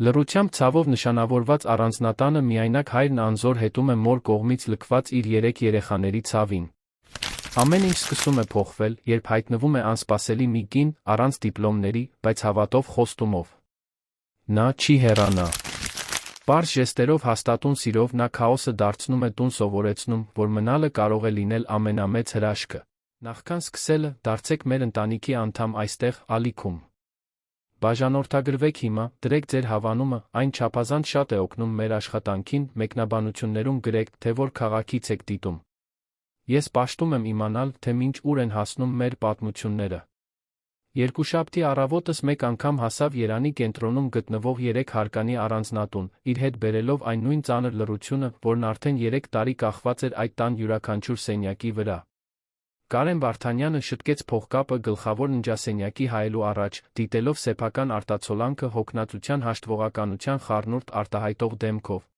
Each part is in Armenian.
Լռությամբ ցավով նշանավորված առանձնատանը միայնակ հայրն անզոր հետում է մոր կողմից լքված իր 3 երեխաների ցավին։ Ամեն ինչ սկսում է փոխվել, երբ հայտնվում է անսպասելի մի կին, առանց դիպլոմների, բայց հավատով խոստումով։ Նա չի հեռանա։ Պարզ ժեստերով հաստատուն սիրով նա Քաոսը դարձնում է տուն սովորեցնում, որ մնալը կարող է լինել ամենամեծ հրաշքը։ Նախքան սկսելը, դարձեք մեր ընտանիքի անդամ այստեղ, ալիքում։ Բաժանորդագրվեք հիմա, դրեք ձեր հավանումը, այն չափազանց շատ է օգնում մեր աշխատանքին, մեկնաբանություններում գրեք, թե որ քաղաքից եք դիտում։ Ես պաշտում եմ իմանալ, թե մինչ ուր են հասնում մեր պատմությունները։ Երկուշաբթի առավոտս մեկ անգամ հասավ Երանի կենտրոնում գտնվող 3 հարկանի առանձնատուն, իր հետ բերելով այն նույն ծանր լռությունը, որն արդեն 3 տարի կախված էր այդ տան յուրաքանչյուր սենյակի վրա։ Կարեն Վարդանյանը շտկեց փողկապը գլխավոր ննջասենյակի հայելու առաջ, դիտելով սեփական արտացոլանքը հոգնածության հաշտվողականության խառնուրդ արտահայտող դեմքով։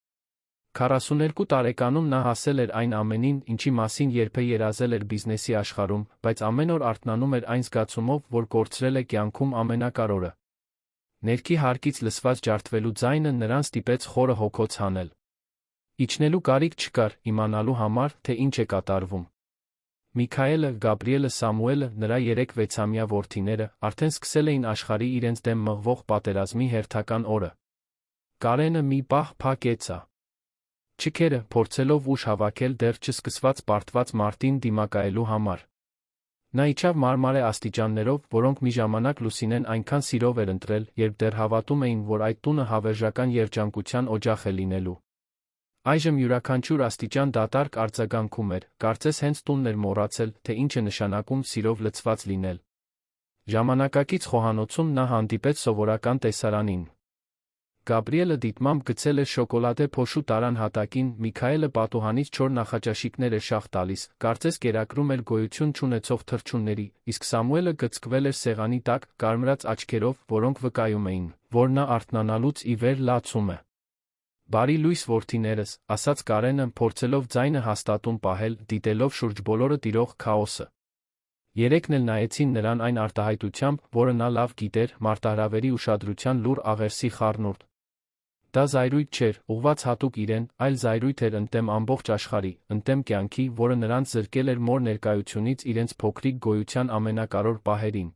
42 տարեկանում նա հասել էր այն ամենին, ինչի մասին երբեք երազել էր բիզնեսի աշխարհում, բայց ամեն օր արթնանում էր այն զգացումով, որ կորցրել է կյանքում ամենակարևորը։ Ներքի հարկից լսված ջարդվելու ձայնը նրան ստիպեց խորը հոգոց հանել։ Իջնելու կարիք չկար, իմանալու համար, թե ինչ է կատարվում։ Միքայելը, Գաբրիելը, Սամուելը, նրա 3-6-ամյա որդիները, արդեն սկսել էին աշխարհի իրենց դեմ մղվող պատերազմի հերթական օրը։ Կարենը մի պահ փակեցա չքերը, փորձելով ուժ հավաքել դեռ չսկսված պարտված մարտին դիմակայելու համար։ Նա իջավ մարմարե աստիճաններով, որոնք մի ժամանակ Լուսինեն այնքան սիրով էր ընտրել, երբ դեռ հավատում էին, որ այդ տունը հավերժական երջանկության օջախ է լինելու։ Այժմ յուրաքանչյուր աստիճան դատարկ արձագանքում էր, կարծես հենց տունն էր մոռացել, թե ինչ է նշանակում սիրով լցված լինել։ Ժամանակակից խոհանոցում նա հանդիպեց սովորական տեսարանին։ Գաբրիելը դիտմամբ գցել էր շոկոլադե փոշու տարան հատակին, Միքայելը պատուհանից չոր նախաճաշիկներ էր շաղ տալիս, կարծես կերակրում էր գոյություն չունեցող թռչունների, իսկ Սամուելը գծկվել էր սեղանի տակ, կարմրած աչքերով, որոնք վկայում էին, որ նա արթնանալուց ի վեր լացում է։ Բարի լույս որդիներս, ասաց Կարենը, փորձելով ձայնը հաստատուն պահել, դիտելով շուրջ բոլորը տիրող Քաոսը։ Երեքն էլ նայեցին նրան այն արտահայտությամբ, որը նա լավ գիտեր, մարտահրավերի ուշադրության լուռ աղերսի խառնուրդ։ Դա զայրույթ չէր, ուղղված հատուկ իրեն, այլ զայրույթ էր ընդդեմ ամբողջ աշխարհի, ընդդեմ կյանքի, որը նրանց զրկել էր մոր ներկայությունից իրենց փոքրիկ գոյության ամենակարևոր պահերին։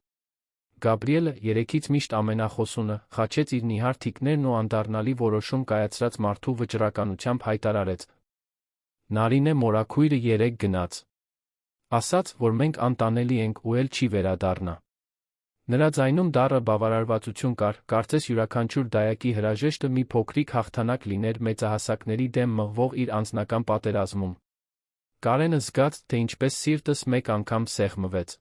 Գաբրիելը, երեքից միշտ ամենախոսունը, խաչեց իր նիհար թիկներն ու անդառնալի որոշում կայացրած մարդու վճռականությամբ հայտարարեց. Նարինե մորաքույրը 3 գնաց։ Ասաց, որ մենք անտանելի ենք ու էլ չի վերադառնա։ Նրա ձայնում դառը բավարարվածություն կար, կարծես յուրաքանչյուր դայակի հրաժեշտը մի փոքրիկ հաղթանակ լիներ մեծահասակների դեմ մղվող իր անձնական պատերազմում։ Կարենը զգաց, թե ինչպես սիրտս մեկ անգամ սեղմվեց։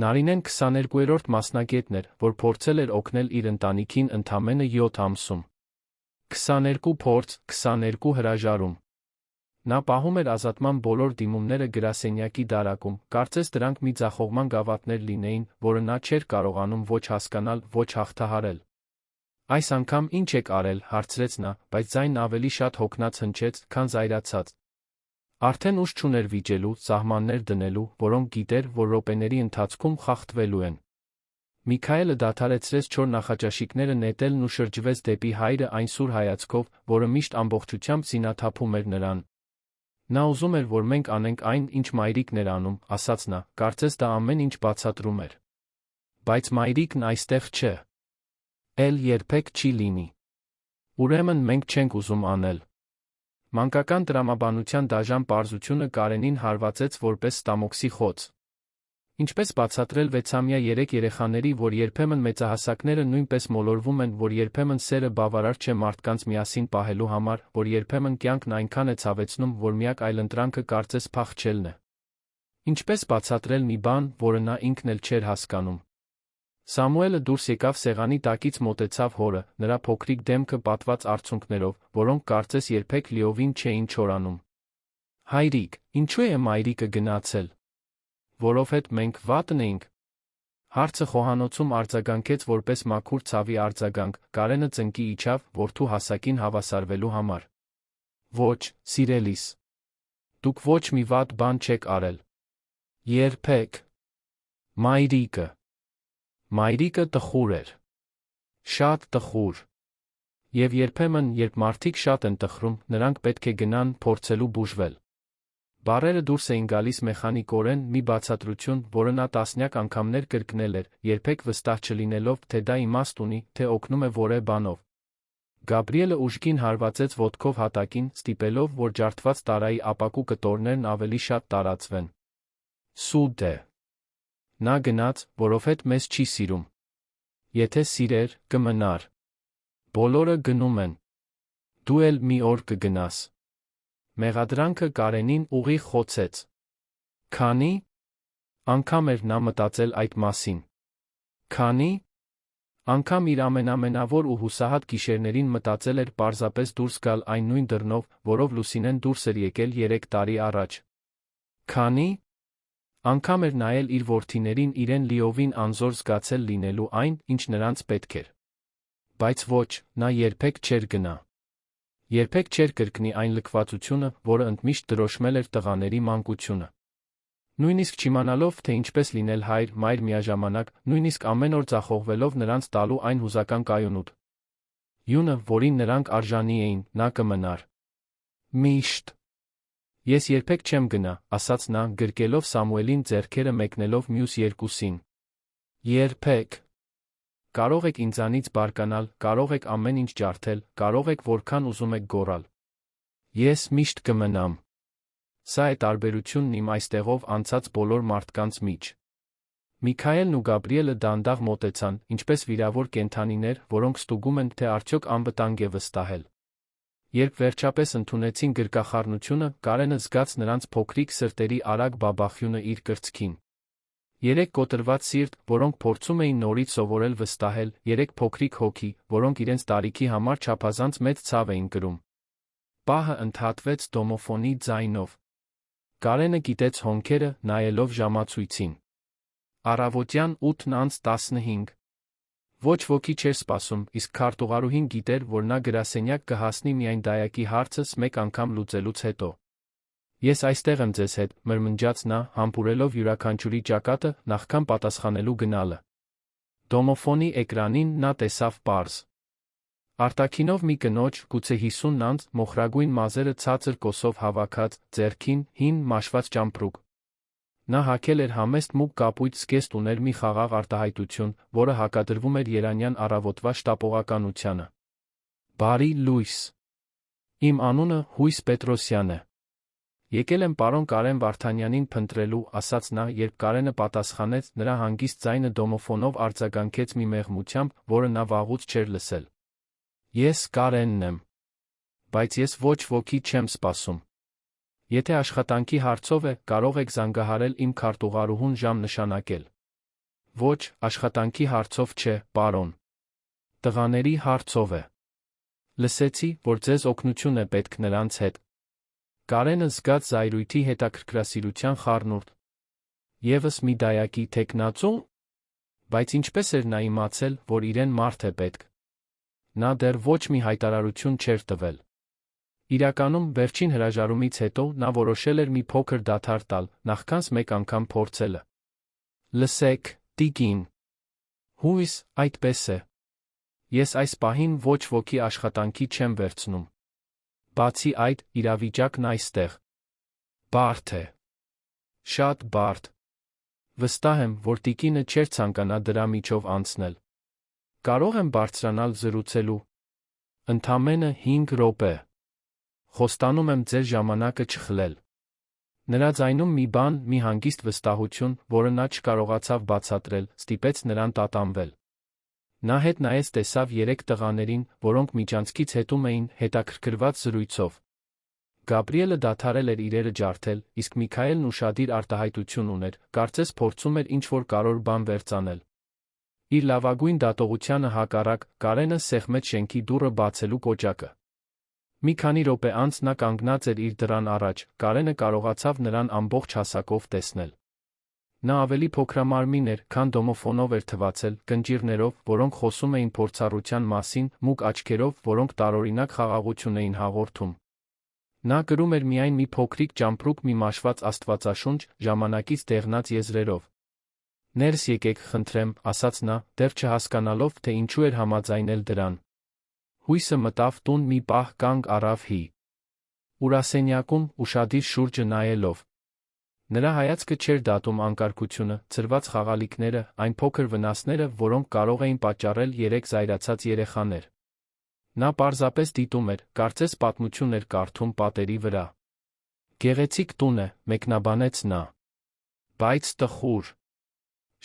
Նարինեն 22-րդ մասնագետն էր, որ փորձել էր օգնել իր ընտանիքին ընդամենը 7 ամսում։ 22 փորձ, 22 հրաժարում։ Նա պահում էր ազատման բոլոր դիմումները գրասենյակի դարակում, կարծես դրանք մի ձախողման գավաթներ լինեին, որը նա չէր կարողանում ոչ հասկանալ, ոչ հաղթահարել։ Այս անգամ ինչ եք արել, հարցրեց նա, բայց ձայնն ավելի շատ հոգնած հնչեց, քան զայրացած։ Արդեն ուժ չուներ վիճելու, սահմաններ դնելու, որոնք գիտեր, որ րոպեների ընթացքում խախտվելու են։ Միքայելը դադարեցրեց չոր նախաճաշիկները նետելն ու շրջվեց դեպի հայրը այն սուր հայացքով, որը միշտ ամբողջությամբ զինաթափում էր նրան։ Նա ուզում էր, որ մենք անենք այն, ինչ մայրիկն էր անում, ասաց նա, կարծես դա ամեն ինչ բացատրում էր։ Բայց մայրիկն այստեղ չէ։ Էլ երբեք չի լինի։ Ուրեմն մենք չենք ուզում անել։ Մանկական տրամաբանության դաժան պարզությունը Կարենին հարվածեց որպես ստամոքսի խոց։ Ինչպես բացատրել 6-ամյա 3 երեխաների, որ երբեմն մեծահասակները նույնպես մոլորվում են, որ երբեմն սերը բավարար չէ մարդկանց միասին պահելու համար, որ երբեմն կյանքն այնքան է ցավեցնում, որ միակ այլընտրանքը կարծես փախչելն է։ Ինչպես բացատրել մի բան, որը նա ինքն էլ չէր հասկանում։ Սամուելը դուրս եկավ սեղանի տակից, մոտեցավ հորը, նրա փոքրիկ դեմքը պատված արցունքներով, որոնք կարծես երբեք լիովին չէին չորանում։ Հայրիկ, ինչու է մայրիկը գնացել։ Որովհետև մենք վատն էինք։ Հարցը խոհանոցում արձագանքեց որպես մաքուր ցավի արձագանք, Կարենը ծնկի իջավ, որդու հասակին հավասարվելու համար։ Ոչ, սիրելիս։ Դուք ոչ մի վատ բան չեք արել։ Երբեք։ Մայրիկը։ Մայրիկը տխուր էր։ Շատ տխուր։ Եվ երբեմն, երբ մարդիկ շատ են տխրում, նրանք պետք է գնան փորձելու բուժվել։ Բառերը դուրս էին գալիս մեխանիկորեն, մի բացատրություն, որը նա տասնյակ անգամներ կրկնել էր, երբեք վստահ չլինելով, թե դա իմաստ ունի, թե օգնում է որևէ բանով։ Գաբրիելը ուժգին հարվածեց ոտքով հատակին, ստիպելով, որ ջարդված տարայի ապակու կտորներն ավելի շատ տարածվեն։ Սուտ է։ Նա գնաց, որովհետև մեզ չի սիրում։ Եթե սիրեր, կմնար։ Բոլորը գնում են։ Դու էլ մի օր կգնաս։ Մեղադրանքը Կարենին ուղիղ խոցեց։ Քանի՞ անգամ էր նա մտածել այդ մասին։ Քանի՞ անգամ իր ամենավոր ու հուսահատ գիշերներին մտածել էր պարզապես դուրս գալ այն նույն դռնով, որով Լուսինեն դուրս էր եկել 3 տարի առաջ։ Քանի՞ անգամ էր նայել իր որդիներին իրեն լիովին անզոր զգացել լինելու այն, ինչ նրանց պետք էր։ Բայց ոչ, նա երբեք չէր գնա։ Երբեք չէր կրկնի այն լքվածությունը, որը ընդմիշտ դրոշմել էր տղաների մանկությունը։ Նույնիսկ չիմանալով, թե ինչպես լինել հայր, մայր միաժամանակ, նույնիսկ ամեն օր ձախողվելով նրանց տալու այն հուզական կայունուտ յունը, որին նրանք արժանի էին, նա կմնար։ Միշտ։ Ես երբեք չեմ գնա, ասաց նա, գրկելով Սամուելին ձեռքերը մեկնելով մյուս երկուսին։ Երբեք։ Կարող եք ինձանից բարկանալ, կարող եք ամեն ինչ ջարդել, կարող եք որքան ուզում եք գոռալ։ Ես միշտ կմնամ։ Սա է տարբերությունն իմ այստեղով անցած բոլոր մարդկանց միջ։ Միքայելն ու Գաբրիելը դանդաղ մոտեցան, ինչպես վիրավոր կենդանիներ, որոնք ստուգում են, թե արդյոք անվտանգ է վստահել։ Երբ վերջապես ընդունեցին գրկախառնությունը, Կարենը զգաց նրանց փոքրիկ սրտերի արագ բաբախյունը իր կրծքին։ 3 կոտրված սիրտ, որոնք փորձում էին նորից սովորել վստահել, 3 փոքրիկ հոգի, որոնք իրենց տարիքի համար չափազանց մեծ ցավ էին կրում։ Պահը ընդհատվեց դոմոֆոնի ձայնով։ Կարենը գիտեց հոնքերը, նայելով ժամացույցին։ Առավոտյան 8:15։ Ոչ ոքի չէր սպասում, իսկ քարտուղարուհին գիտեր, որ նա գրասենյակ կհասնի միայն դայակի հարցս մեկ անգամ լուծելուց հետո։ Ես այստեղ եմ ձեզ հետ, մրմնջաց նա, համբուրելով յուրաքանչյուրի ճակատը, նախքան պատասխանելու գնալը։ Դոմոֆոնի էկրանին նա տեսավ պարզ արտաքինով մի կնոջ, գուցե 50 անց, մոխրագույն մազերը ցածր կոսով հավաքած, ձեռքին հին մաշված ճամպրուկ։ Նա հագել էր համեստ մուգ կապույտ զգեստ ուներ մի խաղաղ արտահայտություն, որը հակադրվում էր երանյան առավոտվա շտապողականությանը։ Բարի լույս։ Իմ անունը Հույս Պետրոսյան է։ Եկել եմ պարոն Կարեն Վարդանյանին փնտրելու, ասաց նա, երբ Կարենը պատասխանեց, նրա հանգիստ ձայնը դոմոֆոնով արձագանքեց մի մեղմությամբ, որը նա վաղուց չէր լսել։ Ես Կարենն եմ։ Բայց ես ոչ ոքի չեմ սպասում։ Եթե աշխատանքի հարցով է, կարող եք զանգահարել իմ քարտուղարուհուն ժամ նշանակել։ Ոչ, աշխատանքի հարցով չէ, պարոն։ Տղաների հարցով է։ Լսեցի, որ ձեզ օգնություն է պետք նրանց հետ։ Կարենը զգաց զայրույթի հետաքրքրասիրության խառնուրդ։ Եվս մի դայակի թեկնածու։ Բայց ինչպես էր նա իմացել, որ իրեն մարդ է պետք։ Նա դեռ ոչ մի հայտարարություն չէր տվել։ Իրականում, վերջին հրաժարումից հետո նա որոշել էր մի փոքր դադար տալ, նախքանց մեկ անգամ փորձելը։ Լսեք, տիկին։ Հույս, այդպես է։ Ես այս պահին ոչ ոքի աշխատանքի չեմ վերցնում։ Բացի այդ, իրավիճակն այստեղ բարդ է։ Շատ բարդ։ Վստահ եմ, որ տիկինը չէր ցանկանա դրա միջով անցնել։ Կարող եմ բարձրանալ զրուցելու։ Ընդամենը 5 րոպե։ Խոստանում եմ ձեր ժամանակը չխլել։ Նրա ձայնում մի բան, մի հանգիստ վստահություն, որը նա չկարողացավ բացատրել, ստիպեց նրան տատանվել։ Նա հետ նայեց տեսավ 3 տղաներին, որոնք միջանցքից հետում էին, հետաքրքրված զրույցով։ Գաբրիելը դադարել էր իրերը ջարդել, իսկ Միքայելն ուշադիր արտահայտություն ուներ, կարծես փորձում էր ինչ-որ կարևոր բան վերծանել։ Իր լավագույն դատողությանը հակառակ, Կարենը սեղմեց շենքի դուռը բացելու կոճակը։ Մի քանի րոպե անց նա կանգնած էր իր դռան առաջ, Կարենը կարողացավ նրան ամբողջ հասակով տեսնել։ Նա ավելի փոքրամարմին էր, քան դոմոֆոնով էր թվացել, կնճիռներով, որոնք խոսում էին փորձառության մասին, մուգ աչքերով, որոնք տարօրինակ խաղաղություն էին հաղորդում։ Նա կրում էր միայն մի փոքրիկ ճամպրուկ մի մաշված աստվածաշունչ, ժամանակից դեղնած եզրերով։ Ներս եկեք, խնդրեմ, ասաց նա, դեռ չհասկանալով, թե ինչու էր համաձայնել դրան։ Հույսը մտավ տուն մի պահ կանգ առավ ուրասենյակում ուշադիր շուրջը նայելով։ Նրա հայացքը չէր դատում անկարգությունը, ցրված խաղալիքները, այն փոքր վնասները, որոնք կարող էին պատճառել 3 զայրացած երեխաներ։ Նա պարզապես դիտում էր, կարծես պատմություն էր կարդում պատերի վրա։ Գեղեցիկ տուն է, մեկնաբանեց նա։ Բայց տխուր։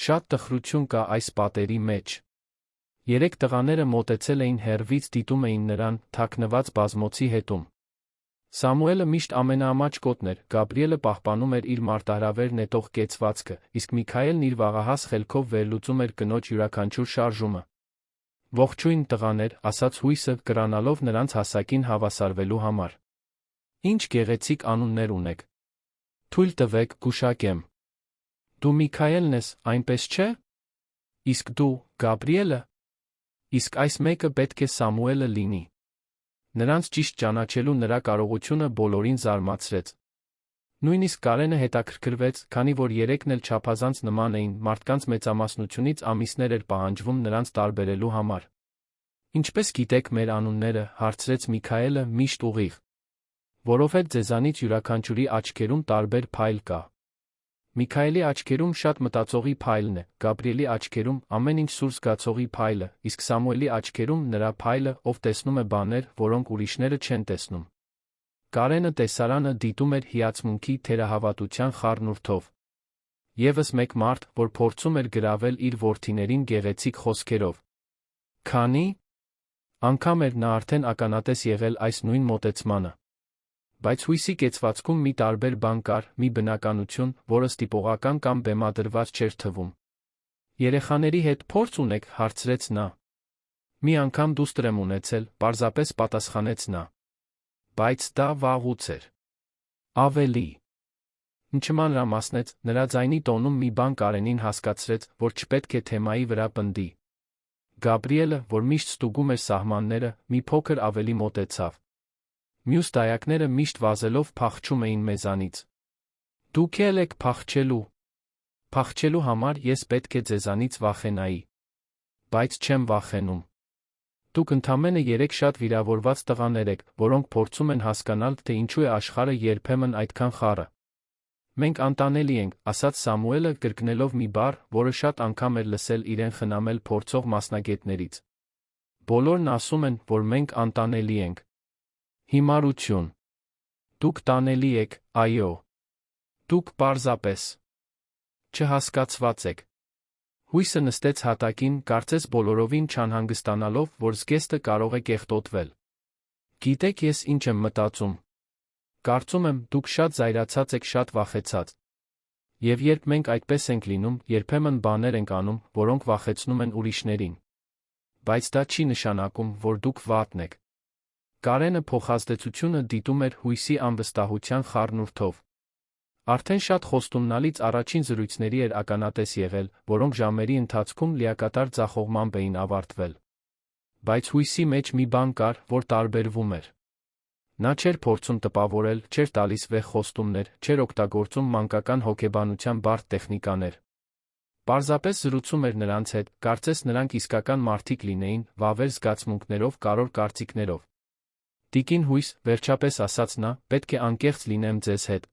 Շատ տխրություն կա այս պատերի մեջ։ 3 տղաները մոտեցել էին հեռվից դիտում էին նրան, թաքնված բազմոցի հետում։ Սամուելը միշտ ամենաամաչ կոտն էր, Գաբրիելը պահպանում էր իր մարտահրավեր նետող կեցվածքը, իսկ Միքայելն իր վաղահաս խելքով վերլուծում էր կնոջ յուրաքանչյուր շարժումը։ Ողջույն տղաներ, ասաց հույսը, կրանալով նրանց հասակին հավասարվելու համար։ Ինչ գեղեցիկ անուններ ունեք։ Թույլ տվեք, գուշակեմ։ Դու Միքայելն ես, այնպես չէ՞։ Իսկ դու, Գաբրիելը։ Իսկ այս մեկը պետք է Սամուելը լինի։ Նրանց ճիշտ ճանաչելու նրա կարողությունը բոլորին զարմացրեց։ Նույնիսկ Կարենը հետաքրքրվեց, քանի որ 3-ն էլ չափազանց նման էին, մարդկանց մեծամասնությունից ամիսներ էր պահանջվում նրանց տարբերելու համար։ Ինչպես գիտեք մեր անունները, հարցրեց Միքայելը միշտ ուղիղ։ Որովհետև ձեզանից յուրաքանչյուրի աչքերում տարբեր փայլ կա։ Միքայելի աչքերում շատ մտածողի փայլն է, Գաբրիելի աչքերում ամեն ինչ սուր զգացողի փայլը, իսկ Սամուելի աչքերում նրա փայլը, ով տեսնում է բաներ, որոնք ուրիշները չեն տեսնում։ Կարենը տեսարանը դիտում էր հիացմունքի թերահավատության խառնուրդով։ Եվս մեկ մարդ, որ փորձում էր գրավել իր որդիներին գեղեցիկ խոսքերով։ Քանի անգամ էր նա արդեն ականատես եղել այս նույն մոտեցմանը։ Բայց հույսի կեցվածքում մի տարբեր բան կար, մի բնականություն, որը ստիպողական կամ բեմադրված չէր թվում։ Երեխաների հետ փորձ ունեք, հարցրեց նա։ Մի անգամ դուստր եմ ունեցել, պարզապես պատասխանեց նա։ Բայց դա վաղուց էր։ Ավելի։ Չմանրամասնեց, նրա ձայնի տոնում մի բան Կարենին հասկացրեց, որ չպետք է թեմայի վրա պնդի։ Գաբրիելը, որ միշտ ստուգում էր սահմանները, մի փոքր ավելի մոտեցավ։ Մյուս դայակները միշտ վազելով փախչում էին մեզանից։ Դուք էլ եք փախչելու։ Փախչելու համար ես պետք է ձեզանից վախենայի։ Բայց չեմ վախենում։ Դուք ընդամենը 3 շատ վիրավորված տղաներ եք, որոնք փորձում են հասկանալ, թե ինչու է աշխարհը երբեմն այդքան խառը։ Մենք անտանելի ենք, ասաց Սամուելը, կրկնելով մի բառ, որը շատ անգամ էր լսել իրեն խնամել փորձող մասնագետներից։ Բոլորն ասում են, որ մենք անտանելի ենք։ Հիմարություն։ Դուք տանելի եք, այո։ Դուք պարզապես չհասկացված եք։ Հույսը նստեց հատակին, կարծես բոլորովին չանհանգստանալով, որ զգեստը կարող է կեղտոտվել։ Գիտեք ես ինչ եմ մտածում։ Կարծում եմ, դուք շատ զայրացած եք, շատ վախեցած։ Եվ երբ մենք այդպես ենք լինում, երբեմն բաներ ենք անում, որոնք վախեցնում են ուրիշներին։ Բայց դա չի նշանակում, որ դուք վատն եք։ Կարենը փոխազդեցությունը դիտում էր հույսի անվստահության խառնուրդով։ Արդեն շատ խոստումնալից առաջին զրույցների էր ականատես եղել, որոնք ժամերի ընթացքում լիակատար ձախողմամբ էին ավարտվել։ Բայց հույսի մեջ մի բան կար, որ տարբերվում էր։ Նա չէր փորձում տպավորել, չէր տալիս վեհ խոստումներ, չէր օգտագործում մանկական հոգեբանության բարդ տեխնիկաներ։ Պարզապես զրուցում էր նրանց հետ, կարծես նրանք իսկական մարդիկ լինեին, վավեր զգացմունքներով, կարևոր կարծիքներով։ Տիկին հույս, վերջապես ասաց նա, պետք է անկեղծ լինեմ ձեզ հետ։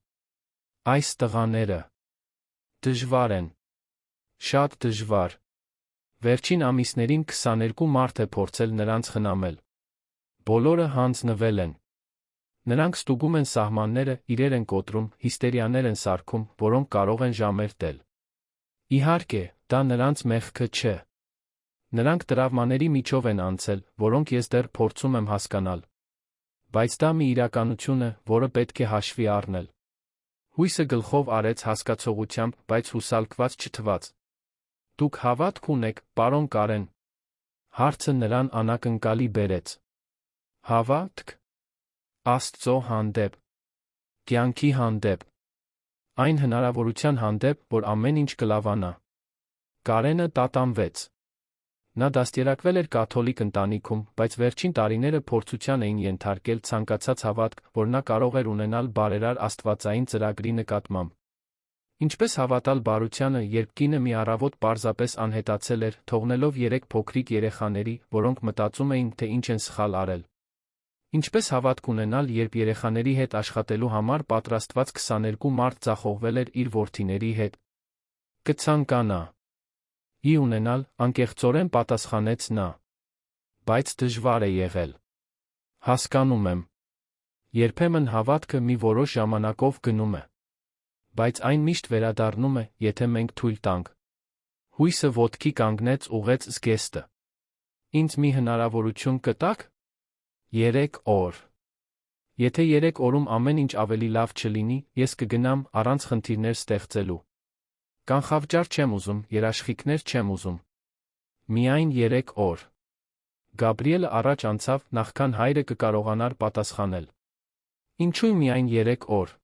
Այս տղաները դժվար են։ Շատ դժվար։ Վերջին ամիսներին 22 մարդ է փորձել նրանց խնամել։ Բոլորը հանձնվել են։ Նրանք ստուգում են սահմանները, իրեր են կոտրում, հիստերիաներ են սարքում, որոնք կարող են ժամեր տել։ Իհարկե, դա նրանց մեղքը չէ։ Նրանք տրավմաների միջով են անցել, որոնք ես դեռ փորձում եմ հասկանալ։ Բայց դա մի իրականություն է, որը պետք է հաշվի առնել։ Հույսը գլխով արեց հասկացողությամբ, բայց հուսալքված չթվաց։ Դուք հավատք ունեք, պարոն Կարեն։ Հարցը նրան անակնկալի բերեց։ Հավատք։ Աստծո հանդեպ։ Կյանքի հանդեպ։ Այն հնարավորության հանդեպ, որ ամեն ինչ կլավանա։ Կարենը տատանվեց։ Նա դաստիարակվել էր կաթոլիկ ընտանիքում, բայց վերջին տարիները փորձության էին ենթարկել ցանկացած հավատք, որ նա կարող էր ունենալ բարերար աստվածային ծրագրի նկատմամբ։ Ինչպես հավատալ բարությանը, երբ կինը մի առավոտ պարզապես անհետացել էր, թողնելով 3 փոքրիկ երեխաների, որոնք մտածում էին, թե ինչ են սխալ արել։ Ինչպես հավատք ունենալ, երբ երեխաների հետ աշխատելու համար պատրաստված 22 մարդ ձախողվել էր իր որդիների հետ։ Կցանկանա ունենալ, անկեղծորեն պատասխանեց նա։ Բայց դժվար է եղել։ Հասկանում եմ։ Երբեմն հավատքը մի որոշ ժամանակով գնում է։ Բայց այն միշտ վերադառնում է, եթե մենք թույլ տանք։ Հույսը ոտքի կանգնեց, ուղղեց զգեստը։ Ինձ մի հնարավորություն կտաք։ 3 օր։ Եթե 3 օրում ամեն ինչ ավելի լավ չլինի, ես կգնամ առանց խնդիրներ ստեղծելու։ Կանխավճար չեմ ուզում, երաշխիքներ չեմ ուզում։ Միայն 3 օր։ Գաբրիելը առաջ անցավ, նախքան հայրը կկարողանար պատասխանել։ Ինչու միայն 3 օր։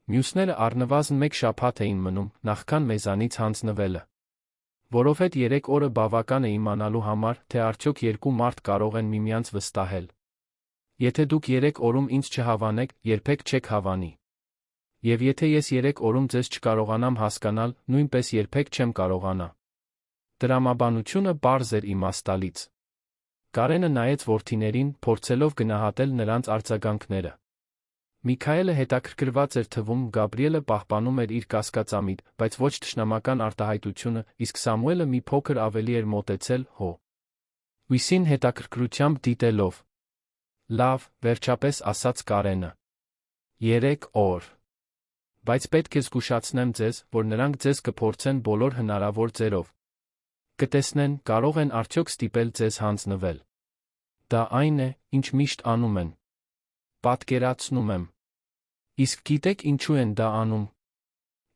Մյուսները առնվազն 1 շաբաթ էին մնում, նախքան մեզանից հանձնվելը։ Որովհետև 3 օրը բավական է իմանալու համար, թե արդյոք 2 մարդ կարող են միմյանց վստահել։ Եթե դուք 3 օրում ինձ չհավանեք, երբեք չեք հավանի։ Եվ եթե ես 3 օրում ձեզ չկարողանամ հասկանալ, նույնպես երբեք չեմ կարողանա։ Տրամաբանությունը պարզ էր իմաստալից։ Կարենը նայեց որդիներին, փորձելով գնահատել նրանց արձագանքները։ Միքայելը հետաքրքրված էր թվում, Գաբրիելը պահպանում էր իր կասկածամիտ, բայց ոչ թշնամական արտահայտությունը, իսկ Սամուելը մի փոքր ավելի էր մոտեցել հո։ Հույսին հետաքրքրությամբ դիտելով։ Լավ, վերջապես ասաց Կարենը։ 3 օր։ Բայց պետք է զգուշացնեմ ձեզ, որ նրանք ձեզ կփորձեն բոլոր հնարավոր ձերով։ Կտեսնեն, կարող են արդյոք ստիպել ձեզ հանձնվել։ Դա այն է, ինչ միշտ անում են։ Պատկերացնում եմ։ Իսկ գիտեք ինչու են դա անում։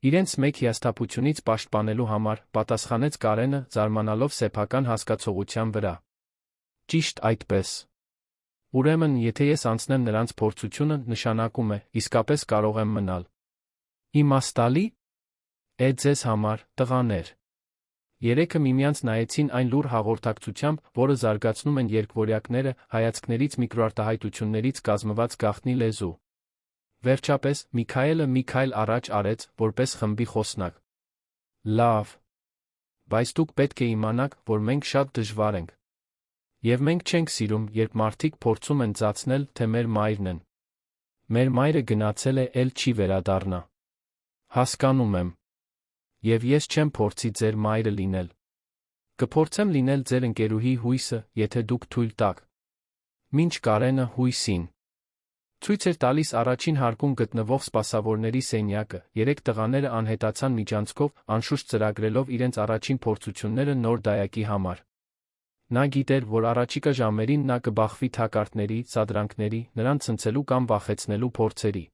Իրենց մեկ հիասթափությունից պաշտպանելու համար, պատասխանեց Կարենը, զարմանալով սեփական հասկացողության վրա։ Ճիշտ այդպես։ Ուրեմն, եթե ես անցնեմ նրանց փորձությունը, նշանակում է, իսկապես կարող եմ մնալ։ Իմաստալի։ Ձեզ համար, տղաներ։ Երեքը միմյանց նայեցին այն լուր հաղորդակցությամբ, որը զարգացնում են երկվորյակները, հայացքներից միկրոարտահայտություններից կազմված գաղտնի լեզու։ Վերջապես, Միքայելը մի քայլ առաջ արեց, որպես խմբի խոսնակ։ Լավ։ Բայց դուք պետք է իմանաք, որ մենք շատ դժվար ենք։ Եվ մենք չենք սիրում, երբ մարդիկ փորձում են ծածնել, թե մեր մայրն են։ Մեր մայրը գնացել է, էլ չի վերադառնա։ Հասկանում եմ։ Եվ ես չեմ փորձի ձեր մայրը լինել։ Կփորձեմ լինել ձեր ընկերուհի հույսը, եթե դուք թույլ տաք։ Մինչ Կարենը հույսին ցույց էր տալիս առաջին հարկում գտնվող սպասավորների սենյակը, 3 տղաները անհետացան միջանցքով, անշուշտ ծրագրելով իրենց առաջին փորձությունները նոր դայակի համար։ Նա գիտեր, որ առաջիկա ժամերին նա կբախվի թակարդների, սադրանքների, նրան ցնցելու կամ վախեցնելու փորձերի։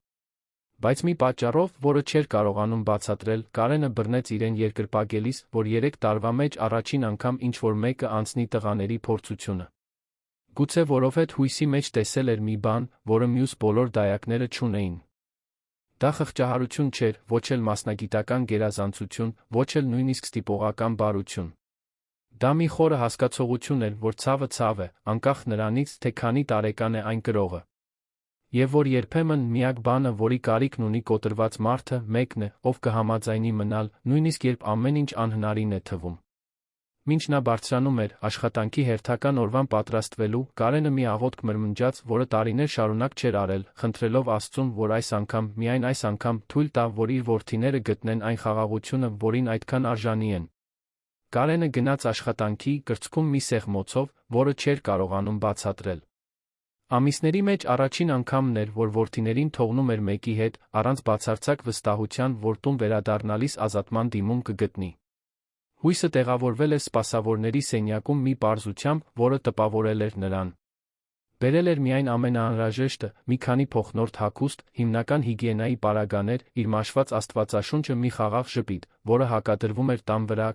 Բայց մի պատճառով, որը չէր կարողանում բացատրել, Կարենը բռնեց իրեն երկրպագելիս, որ 3 տարվա մեջ առաջին անգամ ինչ-որ մեկը անցնի տղաների փորձությունը։ Գուցե որովհետև հույսի մեջ տեսել էր մի բան, որը մյուս բոլոր դայակները չունեին։ Դա խղճահարություն չէր, ոչ էլ մասնագիտական գերազանցություն, ոչ էլ նույնիսկ ստիպողական բարություն։ Դա մի խորը հասկացողություն էր, որ ցավը ցավ է, անկախ նրանից, թե քանի տարեկան է այն կրողը։ Եվ որ երբեմն միակ բանը, որի կարիքն ունի կոտրված մարդը, մեկն է, ով կհամաձայնի մնալ, նույնիսկ երբ ամեն ինչ անհնարին է թվում։ Մինչ նա բարձրանում էր աշխատանքի հերթական օրվան պատրաստվելու, Կարենը մի աղոթք մրմնջաց, որը տարիներ շարունակ չէր արել, խնդրելով Աստծուն, որ այս անգամ, միայն այս անգամ, թույլ տա, որ իր որդիները գտնեն այն խաղաղությունը, որին այդքան արժանի են։ Կարենը գնաց աշխատանքի, կրծքում մի սեղմոցով, որը չէր կարողանում բացատրել։ Ամիսների մեջ առաջին անգամն էր, որ որդիներին թողնում էր մեկի հետ, առանց բացարձակ վստահության, որ տուն վերադառնալիս ազատման դիմում կգտնի։ Հույսը տեղավորվել էր սպասավորների սենյակում մի պարզությամբ, որը տպավորել էր նրան։ Բերել էր միայն ամենաանհրաժեշտը, մի քանի փոխնորդ հագուստ, հիմնական հիգիենայի պարագաներ, իր մաշված աստվածաշունչը մի խաղաղ ժպիտ, որը հակադրվում էր տան վրա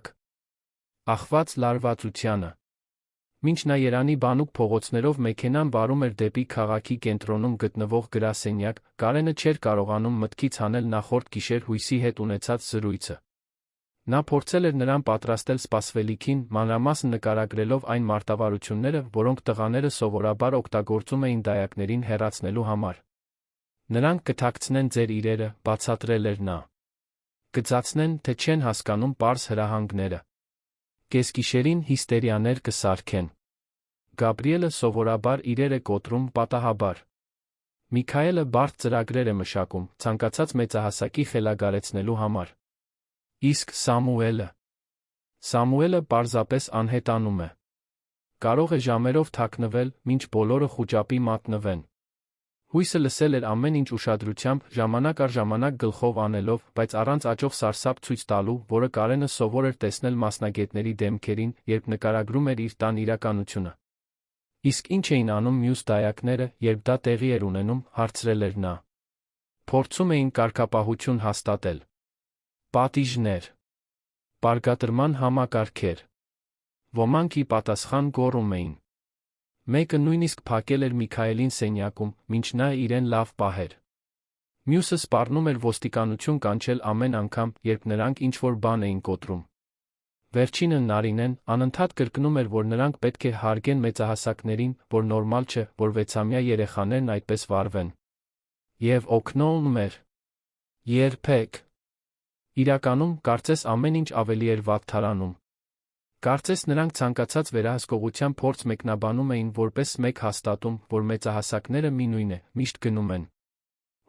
ախված լարվածությանը։ Մինչ նա Երանի բանուկ փողոցներով մեքենան վարում էր դեպի քաղաքի կենտրոնում գտնվող գրասենյակ, Կարենը չէր կարողանում մտքից հանել նախորդ գիշեր Հույսի հետ ունեցած զրույցը։ Նա փորձել էր նրան պատրաստել սպասվելիքին, մանրամասն նկարագրելով այն մարտավարությունները, որոնք տղաները սովորաբար օգտագործում էին դայակներին հեռացնելու համար։ Նրանք կթաքցնեն ձեր իրերը, բացատրել էր նա։ կձացնեն, թե չեն հասկանում պարզ հրահանգները։ Կեսգիշերին հիստերիաներ կսարքեն։ Գաբրիելը սովորաբար իրեր է կոտրում պատահաբար։ Միքայելը բարդ ծրագրեր է մշակում, ցանկացած մեծահասակի խելագարեցնելու համար։ Իսկ Սամուելը պարզապես անհետանում է։ Կարող է ժամերով թաքնվել, մինչ բոլորը խուճապի մատնվեն։ Հույսը լսել էր ամեն ինչ ուշադրությամբ, ժամանակ առ ժամանակ գլխով անելով, բայց առանց աճող սարսափ ցույց տալու, որը Կարենը սովոր էր տեսնել մասնագետների դեմքերին, երբ նկարագրում էր իր տան իրականությունը։ Իսկ ինչ էին անում մյուս դայակները, երբ դա տեղի էր ունենում, հարցրել էր նա։ Փորձում էին կարգապահություն հաստատել։ Պատիժներ։ Պարգատրման համակարգեր։ Ոմանք ի պատասխան գոռում էին։ Մեկը նույնիսկ փակել էր Միքայելին սենյակում, մինչ նա իրեն լավ պահեր։ Մյուսը սպառնում էր ոստիկանություն կանչել ամեն անգամ, երբ նրանք ինչ-որ բան էին կոտրում։ Վերջինը Նարինեն անընդհատ կրկնում էր, որ նրանք պետք է հարգեն մեծահասակներին, որ նորմալ չէ, որ 6-ամյա երեխաներն այդպես վարվեն։ Եվ օգնում էր։ Երբեք։ Իրականում, կարծես ամեն ինչ ավելի էր վատթարանում։ Կարծես նրանք ցանկացած վերահսկողության փորձ մեկնաբանում էին որպես մեկ հաստատում, որ մեծահասակները մի նույն է, միշտ գնում են։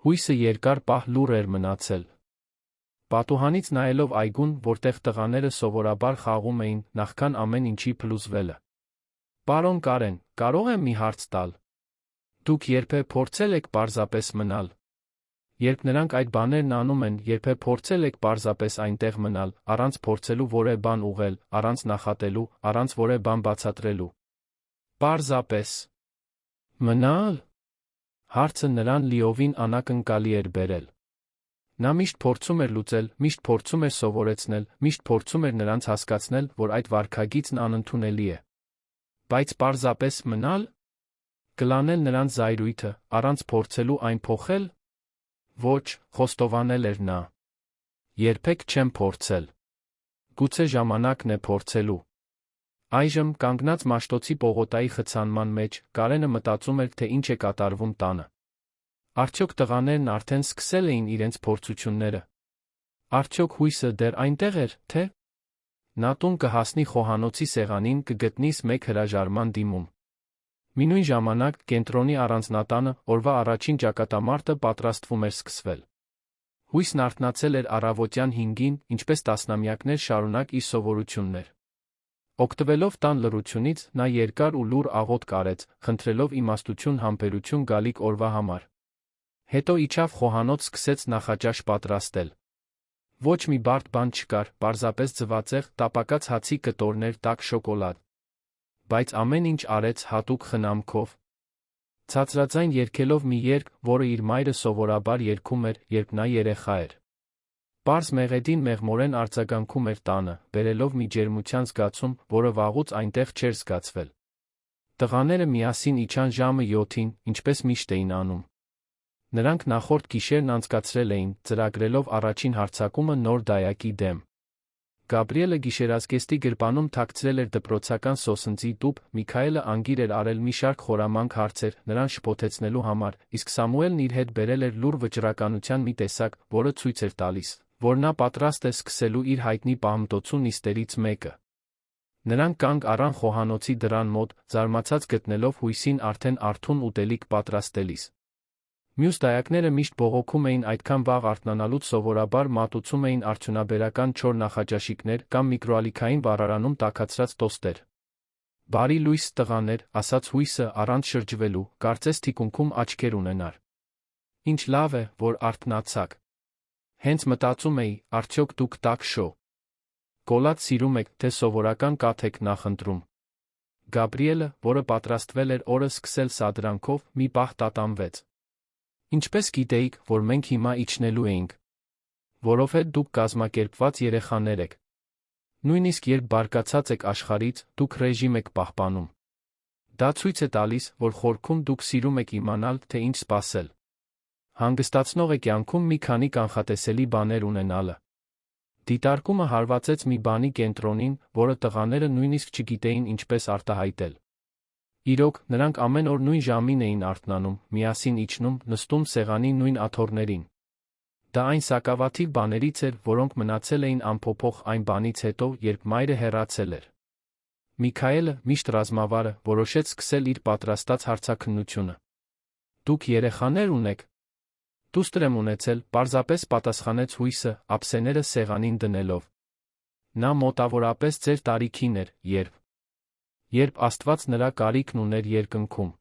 Հույսը երկար պահ լուռ էր մնացել։ Պատուհանից նայելով այգուն, որտեղ տղաները սովորաբար խաղում էին, նախքան ամեն ինչի փլուզվելը։ Պարոն Կարեն, կարող եմ մի հարց տալ։ Դուք երբեք փորձել եք պարզապես մնալ։ Երբ նրանք այդ բաներն անում են, երբեք փորձել եք պարզապես այնտեղ մնալ, առանց փորձելու որևէ բան ուղղել, առանց նախատելու, առանց որևէ բան բացատրելու։ Պարզապես մնալ։ Հարցը նրան լիովին անակնկալի էր բերել։ Նա միշտ փորձում էր լուծել, միշտ փորձում էր սովորեցնել, միշտ փորձում էր նրանց հասկացնել, որ այդ վարքագիծն անընդունելի է։ Բայց պարզապես մնալ։ Կլանել նրանց զայրույթը, առանց փորձելու այն փոխել։ Ոչ, խոստովանել էր նա։ Երբեք չեմ փորձել։ Գուցե ժամանակն է փորձելու։ Այժմ, կանգնած Մաշտոցի պողոտայի խցանման մեջ, Կարենը մտածում էր, թե ինչ է կատարվում տանը։ Արդյոք տղաներն արդեն սկսել էին իրենց փորձությունները։ Արդյոք հույսը դեռ այնտեղ էր, թե։ Նա տուն կհասնի խոհանոցի սեղանին, կգտնիս մեկ հրաժարման դիմում։ Մինույն ժամանակ, կենտրոնի առանձնատանը, օրվա առաջին ճակատամարտը պատրաստվում էր սկսվել։ Հույսն արթնացել էր առավոտյան 5-ին, ինչպես տասնամյակներ շարունակ իր սովորությունն էր։ Օգտվելով տան լռությունից, նա երկար ու լուռ աղոթք արեց, խնդրելով իմաստություն համբերություն գալիք օրվա համար։ Հետո իջավ խոհանոց, սկսեց նախաճաշ պատրաստել։ Ոչ մի բարդ բան չկար, պարզապես ձվածեղ, տապակած հացի կտորներ, տաք շոկոլադ։ Բայց ամեն ինչ արեց հատուկ խնամքով։ Ցածրաձայն երգելով մի երգ, որը իր մայրը սովորաբար երգում էր, երբ նա երեխա էր։ Պարզ մեղեդին մեղմորեն արձագանքում էր տանը, բերելով մի ջերմության զգացում, որը վաղուց այնտեղ չէր զգացվել։ Տղաները միասին իջան ժամը 7-ին, ինչպես միշտ էին անում։ Նրանք նախորդ գիշերն անցկացրել էին, ծրագրելով առաջին հարձակումը նոր դայակի դեմ։ Գաբրիելը գիշերազգեստի գրպանում թաքցրել էր դպրոցական սոսնձի տուփ, Միքայելը անգիր էր արել մի շարք խորամանկ հարցեր, նրան շփոթեցնելու համար, իսկ Սամուելն իր հետ բերել էր լուռ վճռականության մի տեսակ, որը ցույց էր տալիս, որ նա պատրաստ է սկսելու իր հայտնի պահմտոցու նիստերից մեկը։ Նրանք կանգ առան խոհանոցի դռան մոտ, զարմացած գտնելով հույսին արդեն արթուն ուտելիք պատրաստելիս։ Մյուս դայակները միշտ բողոքում էին այդքան վաղ արթնանալուց, սովորաբար մատուցում էին արդյունաբերական չոր նախաճաշիկներ կամ միկրոալիքային վառարանում տաքացրած տոստեր։ Բարի լույս տղաներ, ասաց հույսը առանց շրջվելու, կարծես թիկունքում աչքեր ունենար։ Ինչ լավ է, որ արթնացաք։ Հենց մտածում էի, արդյոք դուք տաք շոկոլադ սիրում եք, թե սովորական կաթ եք նախընտրում։ Գաբրիելը, որը պատրաստվել էր օրը սկսել սադրանքով, մի պահ տատանվեց։ Ինչպես գիտեիք, որ մենք հիմա իջնելու էինք։ Որովհետև դուք կազմակերպված երեխաներ եք։ Նույնիսկ երբ բարկացած եք աշխարհից, դուք ռեժիմ եք պահպանում։ Դա ցույց է տալիս, որ խորքում դուք սիրում եք իմանալ, թե ինչ սպասել։ Հանգստացնող է կյանքում մի քանի կանխատեսելի բաներ ունենալը։ Դիտարկումը հարվածեց մի բանի կենտրոնին, որը տղաները նույնիսկ չգիտեին ինչպես արտահայտել։ Իրոք, նրանք ամեն օր նույն ժամին էին արթնանում, միասին իջնում, նստում սեղանի նույն աթոռներին։ Դա այն սակավաթիվ բաներից էր, որոնք մնացել էին անփոփոխ այն բանից հետո, երբ մայրը հեռացել էր։ Միքայելը, միշտ ռազմավարը, որոշեց սկսել իր պատրաստած հարցաքննությունը։ Դուք երեխաներ ունեք։ Դուստր եմ ունեցել, պարզապես պատասխանեց հույսը, ափսեները սեղանին դնելով։ Նա մոտավորապես ձեր տարիքին էր, երբ Աստված նրա կարիքն ուներ երկնքում։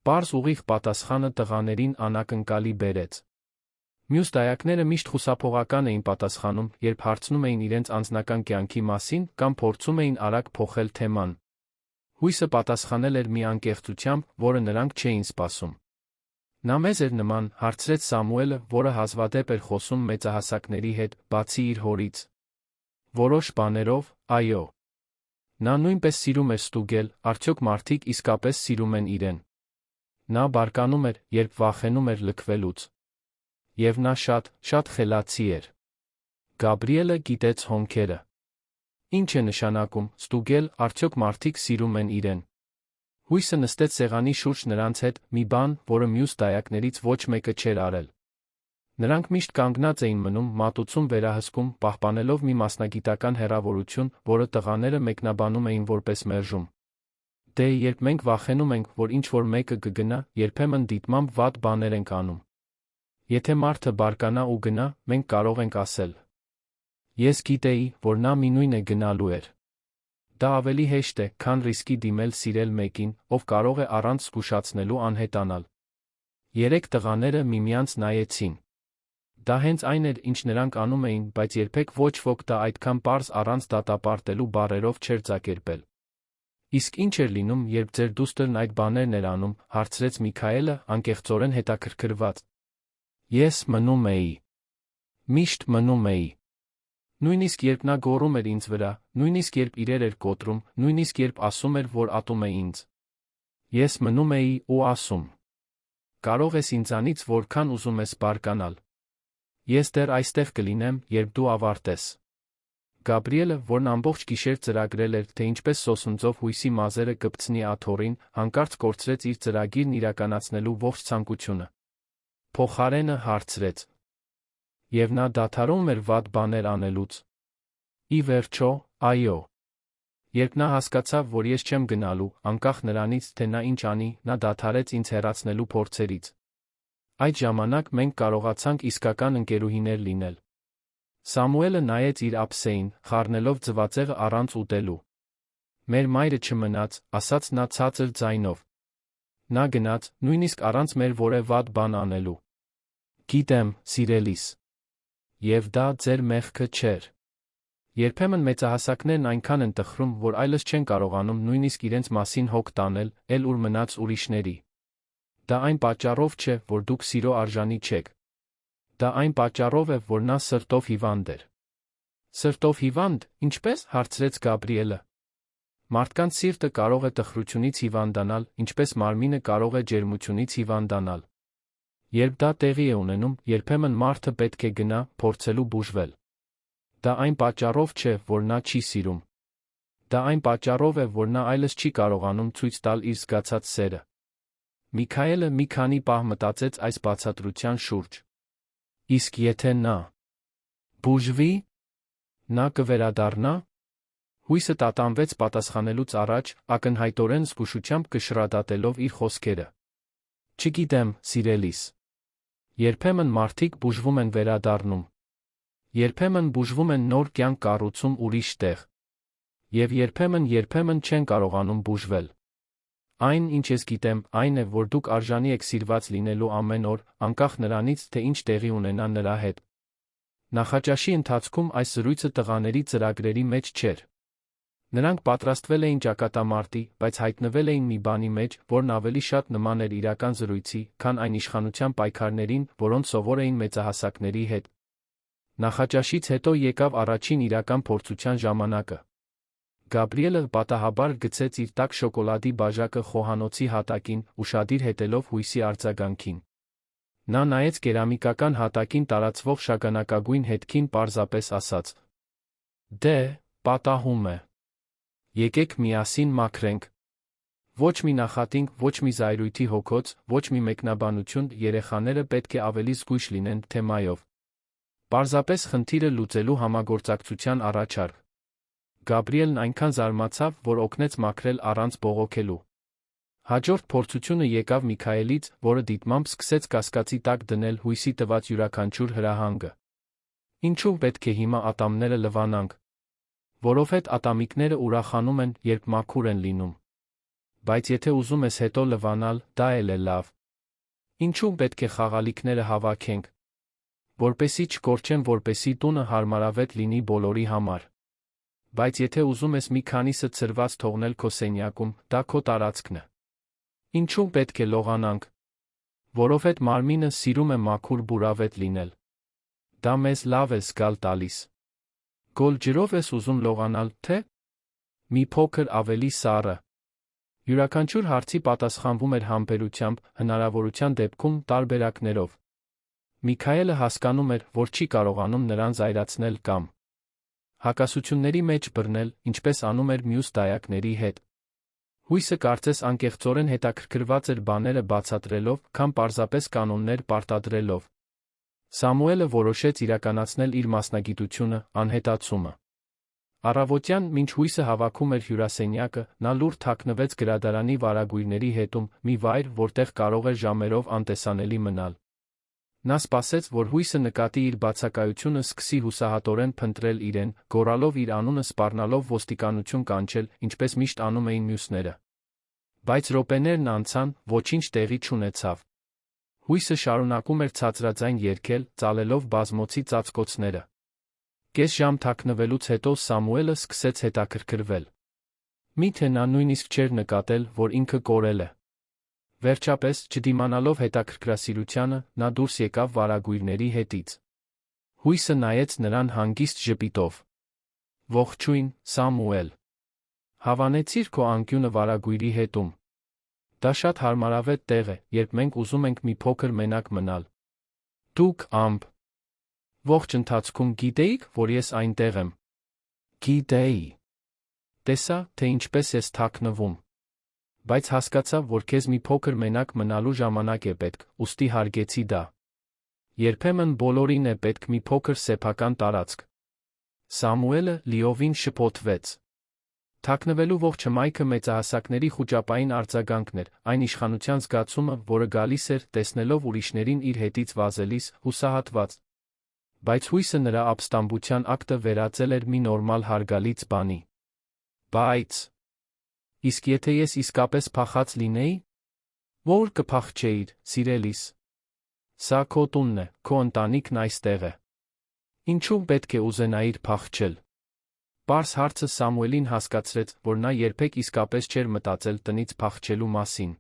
Պարզ ուղիղ պատասխանը տղաներին անակնկալի բերեց։ Մյուս դայակները միշտ խուսափողական էին պատասխանում, երբ հարցնում էին իրենց անձնական կյանքի մասին կամ փորձում էին արագ փոխել թեման։ Հույսը պատասխանել էր մի անկեղծությամբ, որը նրանք չէին սպասում։ Նա մեզ էր նման, հարցրեց Սամուելը, որը հազվադեպ էր խոսում մեծահասակների հետ, բացի իր հորից։ Որոշ բաներով, այո։ Նա նույնպես սիրում էր ստուգել, արդյոք մարդիկ իսկապես սիրում են իրեն։ Նա բարկանում էր, երբ վախենում էր լքվելուց։ Եվ նա շատ խելացի էր։ Գաբրիելը գիտեց հոնքերը։ Ինչ է նշանակում ստուգել, արդյոք մարդիկ սիրում են իրեն։ Հույսը նստեց սեղանի շուրջ նրանց հետ, մի բան, որը մյուս դայակներից ոչ մեկը չէր արել։ Նրանք միշտ կանգնած էին մնում, մատուցում վերահսկում, պահպանելով մի մասնագիտական հեռավորություն, որը տղաները մեկնաբանում էին որպես մերժում։ Դե, երբ մենք վախենում ենք, որ ինչ-որ մեկը կգնա, երբեմն դիտմամբ վատ բաներ ենք անում։ Եթե մարդը բարկանա ու գնա, մենք կարող ենք ասել. Ես գիտեի, որ նա մինույն է գնալու էր։ Դա ավելի հեշտ է, քան ռիսկի դիմել սիրել մեկին, ով կարող է առանց զգուշացնելու անհետանալ։ Երեք տղաները միմյանց նայեցին։ Դա հենց այն էր, ինչ նրանք անում էին, բայց երբեք ոչ ոք դա այդքան պարզ առանց դատապարտելու բառերով չէր ձակերպել։ Իսկ ինչ էր լինում, երբ ձեր դուստրն այդ բաներն էր անում, հարցրեց Միքայելը, անկեղծորեն հետաքրքրված։ Ես մնում էի։ Միշտ մնում էի։ Նույնիսկ երբ նա գոռում էր ինձ վրա, նույնիսկ երբ իրեր էր կոտրում, նույնիսկ երբ ասում էր, որ ատում է ինձ։ Ես մնում էի ու ասում. Կարող ես ինձանից որքան ուզում ես բարկանալ։ Ես դեռ այստեղ կլինեմ, երբ դու ավարտես։ Գաբրիելը, որն ամբողջ գիշեր ծրագրել էր, թե ինչպես սոսնձով հույսի մազերը կպցնի աթոռին, հանկարծ կորցրեց իր ծրագիրն իրականացնելու ողջ ցանկությունը։ Փոխարենը հարցրեց. Եվ նա դադարում էր վատ բաներ անելուց։ Ի վերջո, այո։ Երբ նա հասկացավ, որ ես չեմ գնալու, անկախ նրանից, թե նա ինչ անի, նա դադարեց ինձ հեռացնելու փորձերից։ Այդ ժամանակ մենք կարողացանք իսկական ընկերուհիներ լինել։ Սամուելը նայեց իր ափսեին, խառնելով ձվածեղը առանց ուտելու։ Մեր մայրը չմնաց, ասաց նա ցածր ձայնով։ Նա գնաց, նույնիսկ առանց մեր որևէ վատ բան անելու։ Գիտեմ, սիրելիս։ Եվ դա ձեր մեղքը չէր։ Երբեմն մեծահասակներն այնքան են տխրում, որ այլս չեն կարողանում նույնիսկ իրենց մասին հոգ տանել, էլ ուր մնաց ուրիշների։ Դա այն պատճառով չէ, որ դուք սիրո արժանի չեք։ Դա այն պատճառով է, որ նա սրտով հիվանդ էր։ Սրտով հիվանդ, ինչպե՞ս, հարցրեց Գաբրիելը։ Մարդկանց սիրտը կարող է տխրությունից հիվանդանալ, ինչպես մարմինը կարող է ջերմությունից հիվանդանալ։ Երբ դա տեղի է ունենում, երբեմն մարդը պետք է գնա, փորձելու բուժվել։ Դա այն պատճառով չէ, որ նա չի սիրում։ Դա այն պատճառով է, որ նա այլս չի կարողանում ցույց տալ իր զգացած սերը։ Միքայելը մի քանի պահ մտածեց այս բացատրության շուրջ։ Իսկ եթե նա բուժվի, նա կվերադառնա։ Հույսը տատանվեց պատասխանելուց առաջ, ակնհայտորեն զգուշությամբ կշռադատելով իր խոսքերը։ Չգիտեմ, սիրելիս։ Երբեմն մարդիկ բուժվում են վերադառնում։ Երբեմն բուժվում են նոր կյանք կառուցում ուրիշ տեղ։ Եվ երբեմն չեն կարողանում բուժվել։ Այն, ինչ ես գիտեմ, այն է, որ դուք արժանի եք սիրված լինելու ամեն օր, անկախ նրանից, թե ինչ տեղի ունենա նրա հետ։ Նախաճաշի ընթացքում այս զրույցը տղաների ծրագրերի մեջ չէր։ Նրանք պատրաստվել էին ճակատամարտի, բայց հայտնվել էին մի բանի մեջ, որն ավելի շատ նման էր իրական զրույցի, քան այն իշխանության պայքարներին, որոնց սովոր էին մեծահասակների հետ։ Նախաճաշից հետո եկավ առաջին իրական փորձության ժամանակը։ Գաբրիելը պատահաբար գցեց իր տաք շոկոլադի բաժակը խոհանոցի հատակին, ուշադիր հետելով հույսի արձագանքին։ Նա նայեց կերամիկական հատակին տարածվող շագանակագույն հետքին, պարզապես ասաց. Դե, պատահում է։ Եկեք միասին մաքրենք։ Ոչ մի նախատինք, ոչ մի զայրույթի հոգոց, ոչ մի մեկնաբանություն, երեխաները պետք է ավելի զգույշ լինեն թեմայով։ Պարզապես խնդիրը լուծելու համագործակցության առաջարկ։ Գաբրիելն այնքան զարմացավ, որ օգնեց մաքրել առանց բողոքելու։ Հաջորդ փորձությունը եկավ Միքայելից, որը դիտմամբ սկսեց կասկածի տակ դնել հույսի տված յուրաքանչյուր հրահանգը։ Ինչու պետք է հիմա ատամները լվանանք։ Որովհետև ատամիկները ուրախանում են, երբ մաքուր են լինում։ Բայց եթե ուզում ես հետո լվանալ, դա էլ է լավ։ Ինչու պետք է խաղալիքները հավաքենք։ Որպեսզի չկորչեն, որպեսզի տունը հարմարավետ լինի բոլորի համար։ Բայց եթե ուզում ես մի քանիսը ցրված թողնել քո սենյակում, դա քո տարածքն է։ Ինչու պետք է լողանանք։ Որովհետև մարմինը սիրում է մաքուր բուրավետ լինել։ Դա մեզ լավ է զգալ տալիս։ Գոլ ջրով ես ուզում լողանալ, թե՞ մի փոքր ավելի սառը։ Յուրաքանչյուր հարցի պատասխանվում էր համբերությամբ, հնարավորության դեպքում տարբերակներով։ Միքայելը հասկանում էր, որ չի կարողանում նրան զայրացնել կամ հակասությունների մեջ բռնել, ինչպես անում էր մյուս դայակների հետ։ Հույսը կարծես անկեղծորեն հետաքրքրված էր բաները բացատրելով, քան պարզապես կանոններ պարտադրելով։ Սամուելը որոշեց իրականացնել իր մասնագիտությունը՝ անհետացումը։ Առավոտյան, մինչ հույսը հավաքում էր հյուրասենյակը, նա լուռ թաքնվեց գրադարանի վարագույրների հետում, մի վայր, որտեղ կարող էր ժամերով անտեսանելի մնալ։ Նա սպասեց, որ հույսը նկատի իր բացակայությունը սկսի հուսահատորեն փնտրել իրեն, գոռալով իր անունը, սպառնալով ոստիկանություն կանչել, ինչպես միշտ անում էին մյուսները։ Բայց րոպեներն անցան, ոչինչ տեղի չունեցավ։ Հույսը շարունակում էր ցածրաձայն երգել, ծալելով բազմոցի ծածկոցները։ Կես ժամ թաքնվելուց հետո Սամուելը սկսեց հետաքրքրվել։ Միթե նա նույնիսկ չէր նկատել, որ ինքը կորել է։ Վերջապես, չդիմանալով հետաքրքրասիրությանը, նա դուրս եկավ վարագույրների հետից։ Հույսը նայեց նրան հանգիստ ժպիտով։ Ողջույն, Սամուել։ Հավանեցի՞ր քո անկյունը վարագույրի հետում։ Դա շատ հարմարավետ տեղ է, երբ մենք ուզում ենք մի փոքր մենակ մնալ։ Դուք ամբ։ Ողջ ընթացքում գիտեիք, որ ես այնտեղ եմ։ Գիտեի։ Տեսա, թե ինչպես ես թաքնվում։ Բայց հասկացա, որ քեզ մի փոքր մենակ մնալու ժամանակ է պետք, ուստի հարգեցի դա։ Երբեմն բոլորին է պետք մի փոքր սեփական տարածք։ Սամուելը լիովին շփոթվեց։ Թաքնվելու ողջ հմայքը մեծահասակների խուճապային արձագանքն էր, այն իշխանության զգացումը, որը գալիս էր, տեսնելով ուրիշներին իր հետից վազելիս, հուսահատված։ Բայց հույսը նրա ապստամբության ակտը վերածել էր մի նորմալ հարգալից բանի։ Բայց… Իսկ եթե ես իսկապես փախած լինեի, ո՞ր կփախչեիր, սիրելիս։ Սա քո տունն է, քո ընտանիքն այստեղ է։ Ինչու պետք է ուզենայիր փախչել։ Պարզ հարցը Սամուելին հասկացրեց, որ նա երբեք իսկապես չէր մտածել տնից փախչելու մասին։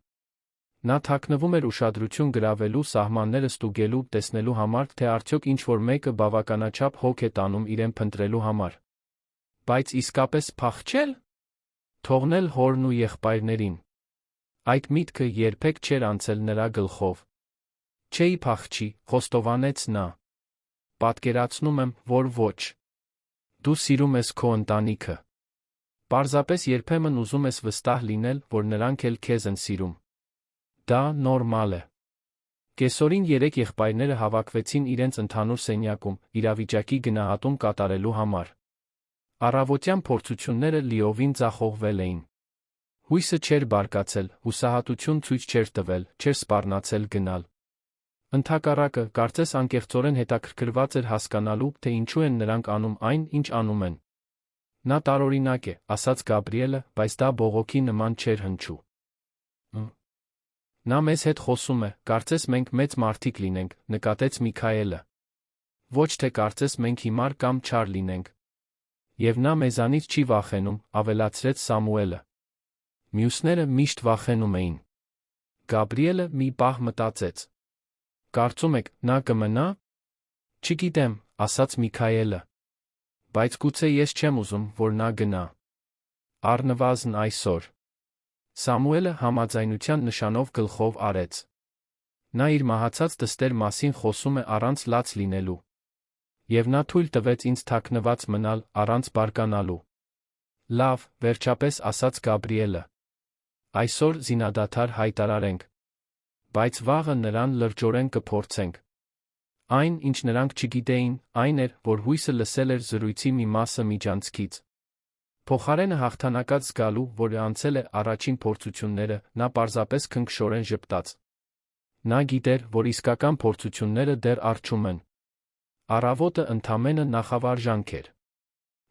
Նա թաքնվում էր ուշադրություն գրավելու, սահմանները ստուգելու, տեսնելու համար, թե արդյոք ինչ-որ մեկը բավականաչափ հոգ է տանում իրեն փնտրելու համար։ Բայց իսկապես փախչել։ Թողնել հորն ու եղբայրներին։ Այդ միտքը երբեք չէր անցել նրա գլխով։ Չէի փախչի, խոստովանեց նա։ Պատկերացնում եմ, որ ոչ։ Դու սիրում ես քո ընտանիքը։ Պարզապես երբեմն ուզում ես վստահ լինել, որ նրանք էլ քեզ են սիրում։ Դա նորմալ է։ Կեսօրին 3 եղբայրները հավաքվեցին իրենց ընդհանուր սենյակում, իրավիճակի գնահատում կատարելու համար։ Առավոտյան փորձությունները լիովին ձախողվել էին։ Հույսը չէր բարկացել, հուսահատություն ցույց չէր տվել, չէր սպառնացել գնալ։ Ընդհակառակը, կարծես անկեղծորեն հետաքրքրված էր հասկանալու, թե ինչու են նրանք անում այն, ինչ անում են։ Նա տարօրինակ է, ասաց Գաբրիելը, բայց դա բողոքի նման չէր հնչու։ Նա մեզ հետ խոսում է, կարծես մենք մեծ մարդիկ լինենք, նկատեց Միքայելը։ Ոչ թե կարծես մենք հիմար կամ չար լինենք։ Եվ նա մեզանից չի վախենում, ավելացրեց Սամուելը։ Մյուսները միշտ վախենում էին։ Գաբրիելը մի պահ մտածեց։ Կարծում եք, նա կմնա։ Չգիտեմ, ասաց Միքայելը։ Բայց գուցե ես չեմ ուզում, որ նա գնա։ Առնվազն այսօր։ Սամուելը համաձայնության նշանով գլխով արեց։ Նա իր մահացած դստեր մասին խոսում է առանց լաց լինելու։ Եվ նա թույլ տվեց ինձ թաքնված մնալ, առանց բարկանալու։ Լավ, վերջապես ասաց Գաբրիելը։ Այսօր զինադադար հայտարարենք։ Բայց վաղը նրան լրջորեն կփորձենք։ Այն, ինչ նրանք չգիտեին, այն էր, որ հույսը լսել էր զրույցի մի մասը միջանցքից։ Փոխարենը հաղթանակած զգալու, որ անցել է առաջին փորձությունները, նա պարզապես քնքշորեն ժպտաց։ Նա գիտեր, որ իսկական փորձությունները դեռ առջում են։ Առավոտը ընդամենը նախավարժանք էր։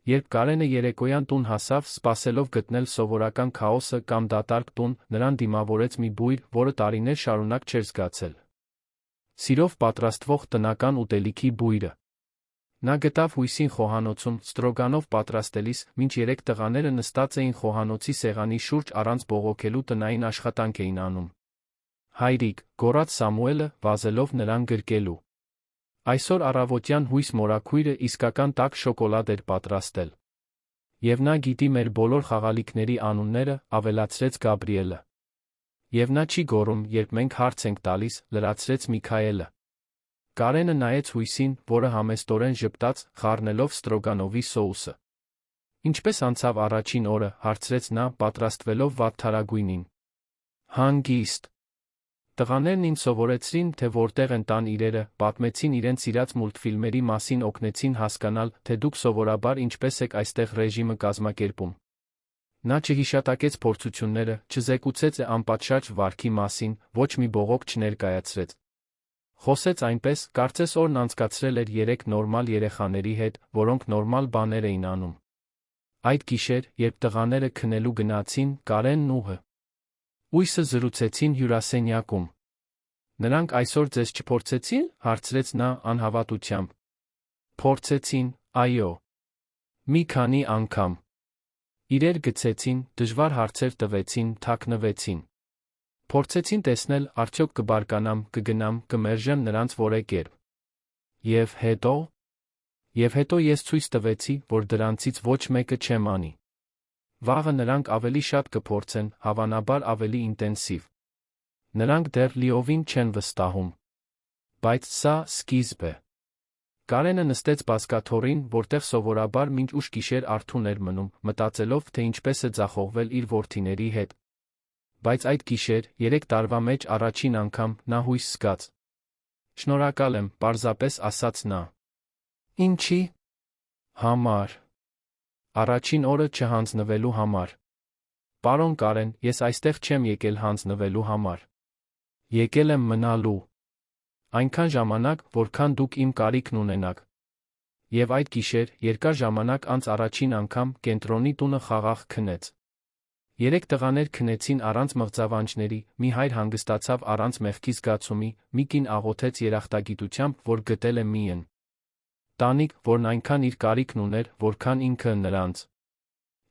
Երբ Կարենը երեկոյան տուն հասավ, սպասելով գտնել սովորական քաոսը կամ դատարկ տուն, նրան դիմավորեց մի բույր, որը տարիներ շարունակ չէր զգացել։ Սիրով պատրաստվող տնական ուտելիքի բույրը։ Նա գտավ հույսին խոհանոցում, Ստրոգանով պատրաստելիս, մինչ 3 տղաները նստած էին խոհանոցի սեղանի շուրջ առանց բողոքելու տնային աշխատանք էին անում։ Հայրիկ, գոռաց Սամուելը, վազելով նրան գրկելու։ Այսօր առավոտյան հույս մորաքույրը իսկական տաք շոկոլադ էր պատրաստել։ Եվ նա գիտի մեր բոլոր խաղալիքների անունները, ավելացրեց Գաբրիելը։ Եվ նա չի գոռում, երբ մենք հարց ենք տալիս, լրացրեց Միքայելը։ Կարենը նայեց հույսին, որը համեստորեն ժպտաց, խառնելով Ստրոգանովի սոուսը։ Ինչպես անցավ առաջին օրը, հարցրեց նա, պատրաստվելով վատթարագույնին։ Հանգիստ։ Տղաներն ինձ սովորեցրին, թե որտեղ են տան իրերը, պատմեցին իրենց սիրած մուլտֆիլմերի մասին, օգնեցին հասկանալ, թե դուք սովորաբար ինչպես եք այստեղ ռեժիմը կազմակերպում։ Նա չհիշատակեց փորձությունները, չզեկուցեց անպատշաճ վարքի մասին, ոչ մի բողոք չներկայացրեց։ Խոսեց այնպես, կարծես օրն անցկացրել էր 3 նորմալ երեխաների հետ, որոնք նորմալ բաներ էին անում։ Այդ գիշեր, երբ տղաները քնելու գնացին, Կարենն ու Հույսը զրուցեցին հյուրասենյակում։ Նրանք այսօր ձեզ չփորձեցին, հարցրեց նա անհավատությամբ։ Փորձեցին, այո։ Մի քանի անգամ։ Իրեր գցեցին, դժվար հարցեր տվեցին, թաքնվեցին։ Փորձեցին տեսնել, արդյոք կբարկանամ, կգնամ, կմերժեմ նրանց որեկերպ։ Եվ հետո։ Եվ հետո ես ցույց տվեցի, որ դրանցից ոչ մեկը չեմ անի։ Վաղը նրանք ավելի շատ կփորձեն, հավանաբար ավելի ինտենսիվ։ Նրանք դեռ լիովին չեն վստահում։ Բայց սա սկիզբ է։ Կարենը նստեց բազկաթոռին, որտեղ սովորաբար մինչ ուշ գիշեր արթուն էր մնում, մտածելով, թե ինչպես է ձախողվել իր որդիների հետ։ Բայց այդ գիշեր, 3 տարվա մեջ առաջին անգամ, նա հույս զգաց։ Շնորհակալ եմ, պարզապես ասաց նա։ Ինչի՞։ Համար։ Առաջին օրը չհանձնվելու համար։ Պարոն Կարեն, ես այստեղ չեմ եկել հանձնվելու համար։ Եկել եմ մնալու։ Այնքան ժամանակ, որքան դուք իմ կարիքն ունենաք։ Եվ այդ գիշեր, երկար ժամանակ անց առաջին անգամ, կենտրոնի տունը խաղաղ քնեց։ 3 տղաներ քնեցին առանց մղձավանջների, մի հայր հանգստացավ առանց մեղքի զգացումի, մի կին աղոթեց երախտագիտությամբ, որ գտել է միայն տանիք, որն այնքան իր կարիքն ուներ, որքան ինքը նրանց։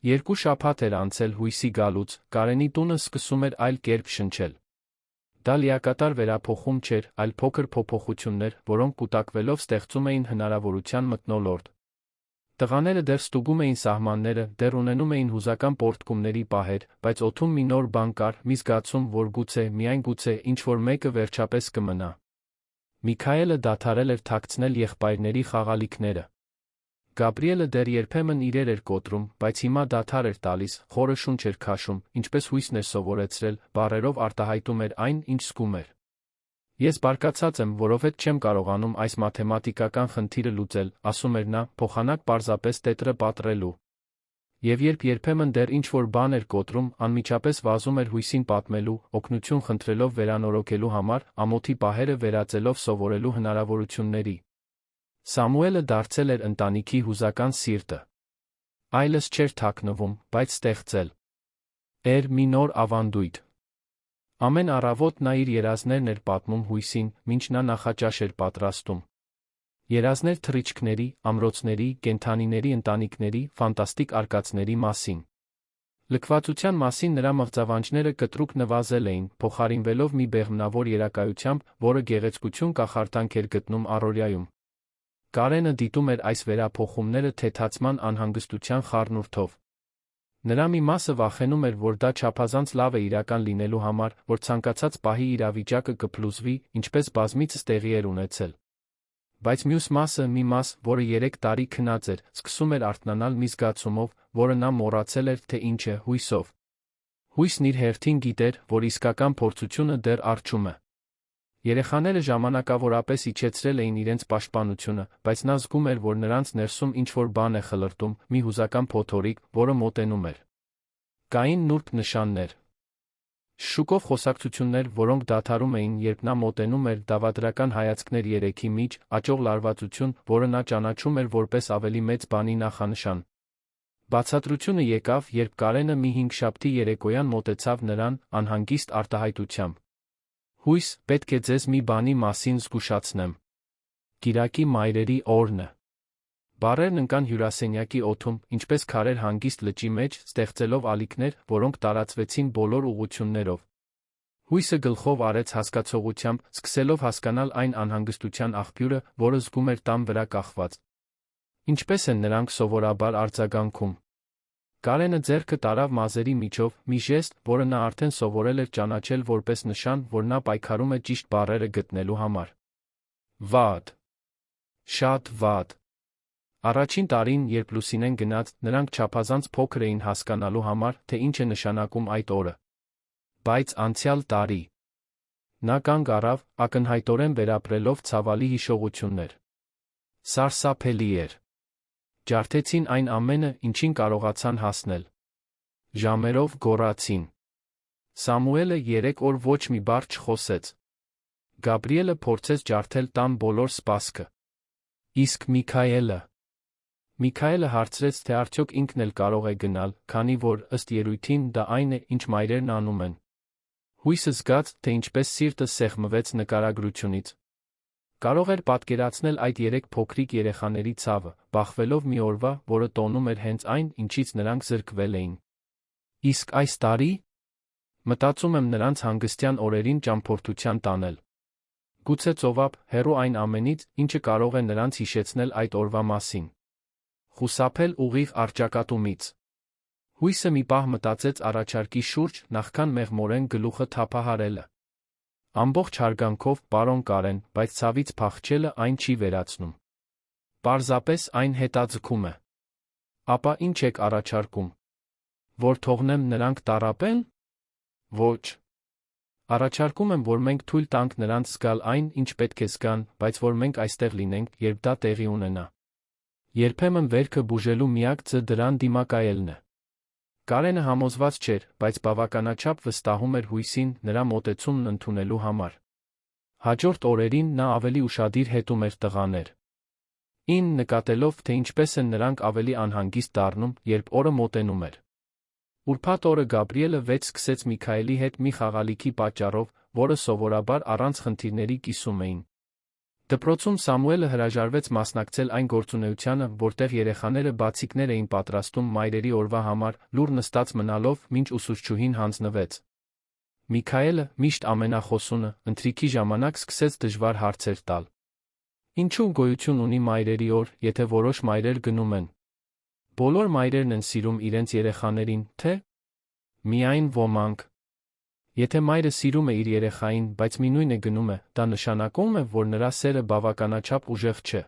2 շաբաթ էր անցել հույսի գալուց, Կարենի տունը սկսում էր այլ կերպ շնչել։ Դա լիակատար վերափոխում չէր, այլ փոքր փոփոխություններ, որոնք կուտակվելով ստեղծում էին հնարավորության մթնոլորտ։ Տղաները դեռ ստուգում էին սահմանները, դեռ ունենում էին հուզական պոռթկումների պահեր, բայց օդում մի նոր բան կար, մի զգացում, որ գուցե, միայն գուցե, ինչ-որ մեկը վերջապես կմնա։ Միքայելը դադարել էր թաքցնել եղբայրների խաղալիքները։ Գաբրիելը դեռ երբեմն իրեր էր կոտրում, բայց հիմա դադար էր տալիս, խորը շունչ էր քաշում, ինչպես հույսն էր սովորեցրել, բառերով արտահայտում էր այն, ինչ զգում էր։ Ես բարկացած եմ, որովհետև չեմ կարողանում այս մաթեմատիկական խնդիրը լուծել, ասում էր նա, փոխանակ պարզապես տետրը պատռելու։ Եվ երբ երբեմն դեռ ինչ-որ բան էր կոտրում, անմիջապես վազում էր հույսին պատմելու, օգնություն խնդրելով վերանորոգելու համար, ամոթի պահերը վերածելով սովորելու հնարավորությունների։ Սամուելը դարձել էր ընտանիքի հուզական սիրտը։ Այլս չէր թաքնվում, բայց ստեղծել էր մի նոր ավանդույթ։ Ամեն առավոտ նա իր երազներն էր պատմում հույսին, մինչ նա նախաճաշ էր պատրաստում։ Երազներ թռիչքների, ամրոցների, կենդանիների ընտանիքների, ֆանտաստիկ արկածների մասին։ Լքվածության մասին նրա մղձավանջները կտրուկ նվազել էին, փոխարինվելով մի բեղմնավոր երակայությամբ, որը գեղեցկություն կախարդանք էր գտնում առօրյայում։ Կարենը դիտում էր այս վերափոխումները թեթացման անհանգստության խառնուրդով։ Նրա մի մասը վախենում էր, որ դա չափազանց լավ է իրական լինելու համար, որ ցանկացած պահի իրավիճակը կփլուզվի, ինչպես բազմիցս տեղի էր ունեցել։ Բայց մյուս մասը, մի մաս, որը 3 տարի քնած էր, սկսում էր արթնանալ մի զգացումով, որը նա մոռացել էր, թե ինչ է, հույսով։ Հույսն իր հերթին գիտեր, որ իսկական փորձությունը դեռ առջում է։ Երեխաները ժամանակավորապես իջեցրել էին իրենց պաշտպանությունը, բայց նա զգում էր, որ նրանց ներսում ինչ-որ բան է խլրտում, մի հուզական փոթորիկ, որը մոտենում էր։ Կային նուրբ նշաններ։ Շուկով խոսակցություններ, որոնք դադարում էին, երբ նա մոտենում էր, դավադրական հայացքներ երեքի միջ, աճող լարվածություն, որը նա ճանաչում էր որպես ավելի մեծ բանի նախանշան։ Բացատրությունը եկավ, երբ Կարենը մի հինգշաբթի երեկոյան մոտեցավ նրան, անհանգիստ արտահայտությամբ. «Հույս, պետք է ձեզ մի բանի մասին զգուշացնեմ։ Կիրակի մայրերի օրն է»։ Բառերն ընկան հյուրասենյակի օդում, ինչպես քարեր հանգիստ լճի մեջ, ստեղծելով ալիքներ, որոնք տարածվեցին բոլոր ուղղություններով։ Հույսը գլխով արեց հասկացողությամբ, սկսելով հասկանալ այն անհանգստության աղբյուրը, որը զգում էր տան վրա կախված։ Ինչպես են նրանք սովորաբար արձագանքում։ Կարենը ձեռքը տարավ մազերի միջով, մի ժեստ, որը նա արդեն սովորել էր ճանաչել որպես նշան, որ նա պայքարում է ճիշտ բառերը գտնելու համար։ Վատ։ Շատ վատ։ Առաջին տարին, երբ Լուսինեն գնաց, նրանք չափազանց փոքր էին հասկանալու համար, թե ինչ է նշանակում այդ օրը։ Բայց անցյալ տարի… Նա կանգ առավ, ակնհայտորեն վերապրելով ցավալի հիշողություններ։ Սարսափելի էր։ Ջարդեցին այն ամենը, ինչին կարողացան հասնել։ Ժամերով գոռացին։ Սամուելը 3 օր ոչ մի բառ չխոսեց։ Գաբրիելը փորձեց ջարդել տան բոլոր սպասքը։ Իսկ Միքայելը… Միքայելը հարցրեց, թե արդյոք ինքն էլ կարող է գնալ, քանի որ, ըստ երույթին, դա այն է, ինչ մայրերն անում են։ Հույսը զգաց, թե ինչպես սիրտը սեղմվեց նկարագրությունից։ Կարող էր պատկերացնել այդ 3 փոքրիկ երեխաների ցավը, բախվելով մի օրվա, որը տոնում էր հենց այն, ինչից նրանք զրկվել էին։ Իսկ այս տարի… Մտածում եմ նրանց հանգստյան օրերին ճամփորդության տանել։ Գուցե ծովափ, հեռու այն ամենից, ինչը կարող է նրանց հիշեցնել այդ օրվա մասին։ Խուսափել ուղիղ առճակատումից։ Հույսը մի պահ մտածեց առաջարկի շուրջ, նախքան մեղմորեն գլուխը թափահարելը։ Ամբողջ հարգանքով, պարոն Կարեն, բայց ցավից փախչելը այն չի վերացնում։ Պարզապես այն հետաձգում է։ Ապա ինչ եք առաջարկում։ Որ թողնեմ նրանք տառապեն։ Ոչ։ Առաջարկում եմ, որ մենք թույլ տանք նրանց զգալ այն, ինչ պետք է զգան, բայց որ մենք այստեղ լինենք, երբ դա տեղի ունենա։ Երբեմն վերքը բուժելու միակ ձը դրան դիմակայելն է։ Կարենը համոզված չէր, բայց բավականաչափ վստահում էր Հույսին, նրա մոտեցումն ընդունելու համար։ Հաջորդ օրերին նա ավելի ուշադիր հետում էր տղաներ։ Ին նկատելով, թե ինչպես են նրանք ավելի անհանգիստ դառնում, երբ օրը մոտենում էր։ Ուրբաթ օրը Գաբրիելը վեց սկսեց Միքայելի հետ մի խաղալիքի պատճառով, որը սովորաբար առանց խնդիրների կիսում էին։ Դպրոցում Սամուելը հրաժարվեց մասնակցել այն գործունեությանը, որտեղ երեխաները բացիկներ էին պատրաստում մայրերի օրվա համար, լուռ նստած մնալով, մինչ ուսուցչուհին հանձնվեց։ Միքայելը, միշտ ամենախոսունը, ընթրիքի ժամանակ սկսեց դժվար հարցեր տալ։ Ինչու գոյություն ունի մայրերի օր, եթե որոշ մայրեր գնում են։ Բոլոր մայրերն են սիրում իրենց երեխաներին, թե՞ միայն ոմանք։ Եթե մայրը սիրում է իր երեխային, բայց մինույն է գնում է, դա նշանակում է, որ նրա սերը բավականաչափ ուժեղ չէ։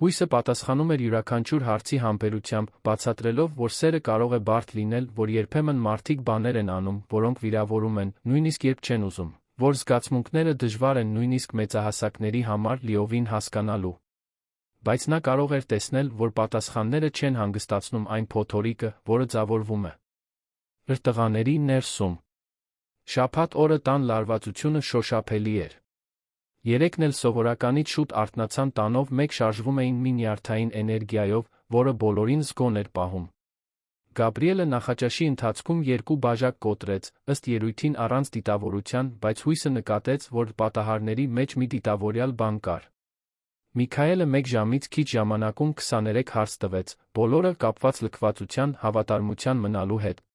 Հույսը պատասխանում էր յուրաքանչյուր հարցի համբերությամբ, բացատրելով, որ սերը կարող է բարդ լինել, որ երբեմն մարդիկ բաներ են անում, որոնք վիրավորում են, նույնիսկ երբ չեն ուզում, որ զգացմունքները դժվար են նույնիսկ մեծահասակների համար լիովին հասկանալու։ Բայց նա կարող էր տեսնել, որ պատասխանները չեն հանգստացնում այն փոթորիկը, որը ձավորվում է իր տղաների ներսում։ Շաբաթ օրը տան լարվածությունը շոշափելի էր։ Երեքն էլ սովորականից շուտ արթնացան տանով մեկ շարժվում էին մի նյարդային էներգիայով, որը բոլորին զգոն էր պահում։ Գաբրիելը նախաճաշի ընթացքում 2 բաժակ կոտրեց, ըստ երույթին առանց դիտավորության, բայց Հույսը նկատեց, որ պատահարների մեջ մի դիտավորյալ բան կար։ Միքայելը 1 ժամից քիչ ժամանակում 23 հարց տվեց, բոլորը կապված լքվածության, հավատարմության մնալու հետ։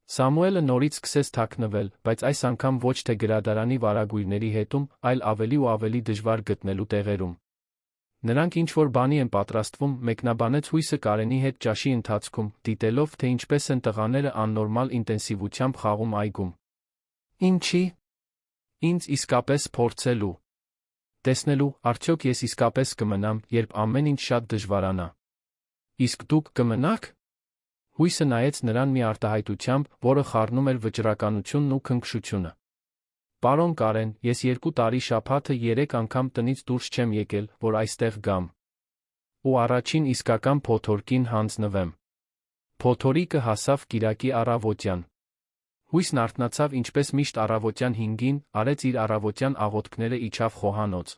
Սամուելը նորից սկսեց թաքնվել, բայց այս անգամ ոչ թե գրադարանի վարագույրների հետում, այլ ավելի ու ավելի դժվար գտնելու տեղերում։ Նրանք ինչ-որ բանի են պատրաստվում, մեկնաբանեց Հույսը Կարենի հետ ճաշի ընթացքում, դիտելով, թե ինչպես են տղաները աննորմալ ինտենսիվությամբ խաղում այգում։ Ինչի՞։ Ինձ իսկապես փորձելու։ Տեսնելու, արդյոք ես իսկապես կմնամ, երբ ամեն ինչ շատ դժվարանա։ Իսկ դուք կմնաք։ Հույսը նայեց նրան մի արտահայտությամբ, որը խառնում էր վճռականությունն ու քնքշությունը։ Պարոն Կարեն, ես 2 տարի շաբաթը 3 անգամ տնից դուրս չեմ եկել, որ այստեղ գամ։ Ու առաջին իսկական փոթորկին հանձնվեմ։ Փոթորիկը հասավ կիրակի առավոտյան։ Հույսն արթնացավ ինչպես միշտ առավոտյան 5-ին, արեց իր առավոտյան աղոթքները, իջավ խոհանոց։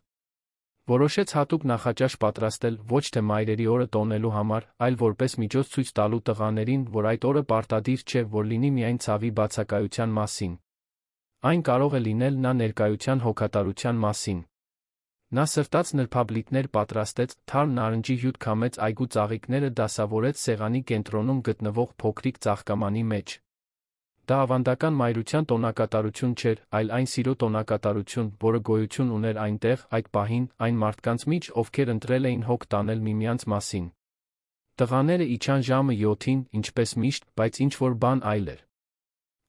Որոշեց հատուկ նախաճաշ պատրաստել ոչ թե մայրերի օրը տոնելու համար, այլ որպես միջոց ցույց տալու տղաներին, որ այդ օրը պարտադիր չէ, որ լինի միայն ցավի բացակայության մասին։ Այն կարող է լինել նա ներկայության հոգատարության մասին։ Նա սրտած նրբաբլիթներ պատրաստեց, թարմ նարնջի հյութ քամեց այգու ծաղիկները դասավորեց սեղանի կենտրոնում գտնվող փոքրիկ ծաղկամանի մեջ։ Դա ավանդական մայրության տոնակատարություն չէր, այլ այն սիրո տոնակատարություն, որը գոյություն ուներ այնտեղ, այդ պահին, այն մարդկանց միջ, ովքեր ընտրել էին հոգ տանել միմյանց մասին։ Տղաները իջան ժամը 7-ին, ինչպես միշտ, բայց ինչ-որ բան այլ էր։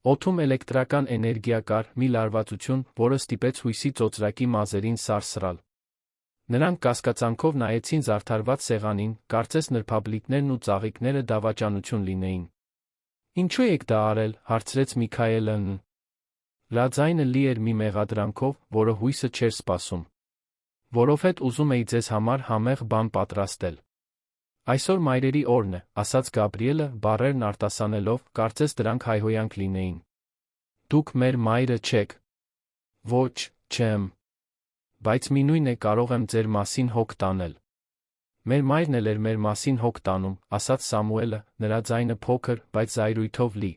Օդում էլեկտրական էներգիա կար, մի լարվածություն, որը ստիպեց հույսի ծոծրակի մազերին սարսռալ։ Նրանք կասկածանքով նայեցին զարդարված սեղանին, կարծես նրբաբլիթներն ու ծաղիկները դավաճանություն լինեին։ Ինչու եք դա արել, հարցրեց Միքայելը։ Լաձայնը լի էր մի մեղադրանքով, որը հույսը չէր սպասում։ Որովհետ ուզում էի ձեզ համար համեղ բան պատրաստել։ Այսօր մայրերի օրն է, ասաց Գաբրիելը, բառերն արտասանելով, կարծես դրանք հայհոյանք լինեին։ Դուք մեր մայրը չեք։ Ոչ, չեմ։ Բայց մինույն է, կարող եմ ձեր մասին հոգ տանել։ Մեր մայրն էլ էր մեր մասին հոգ տանում, ասաց Սամուելը, նրա ձայնը փոքր, բայց զայրույթով լի։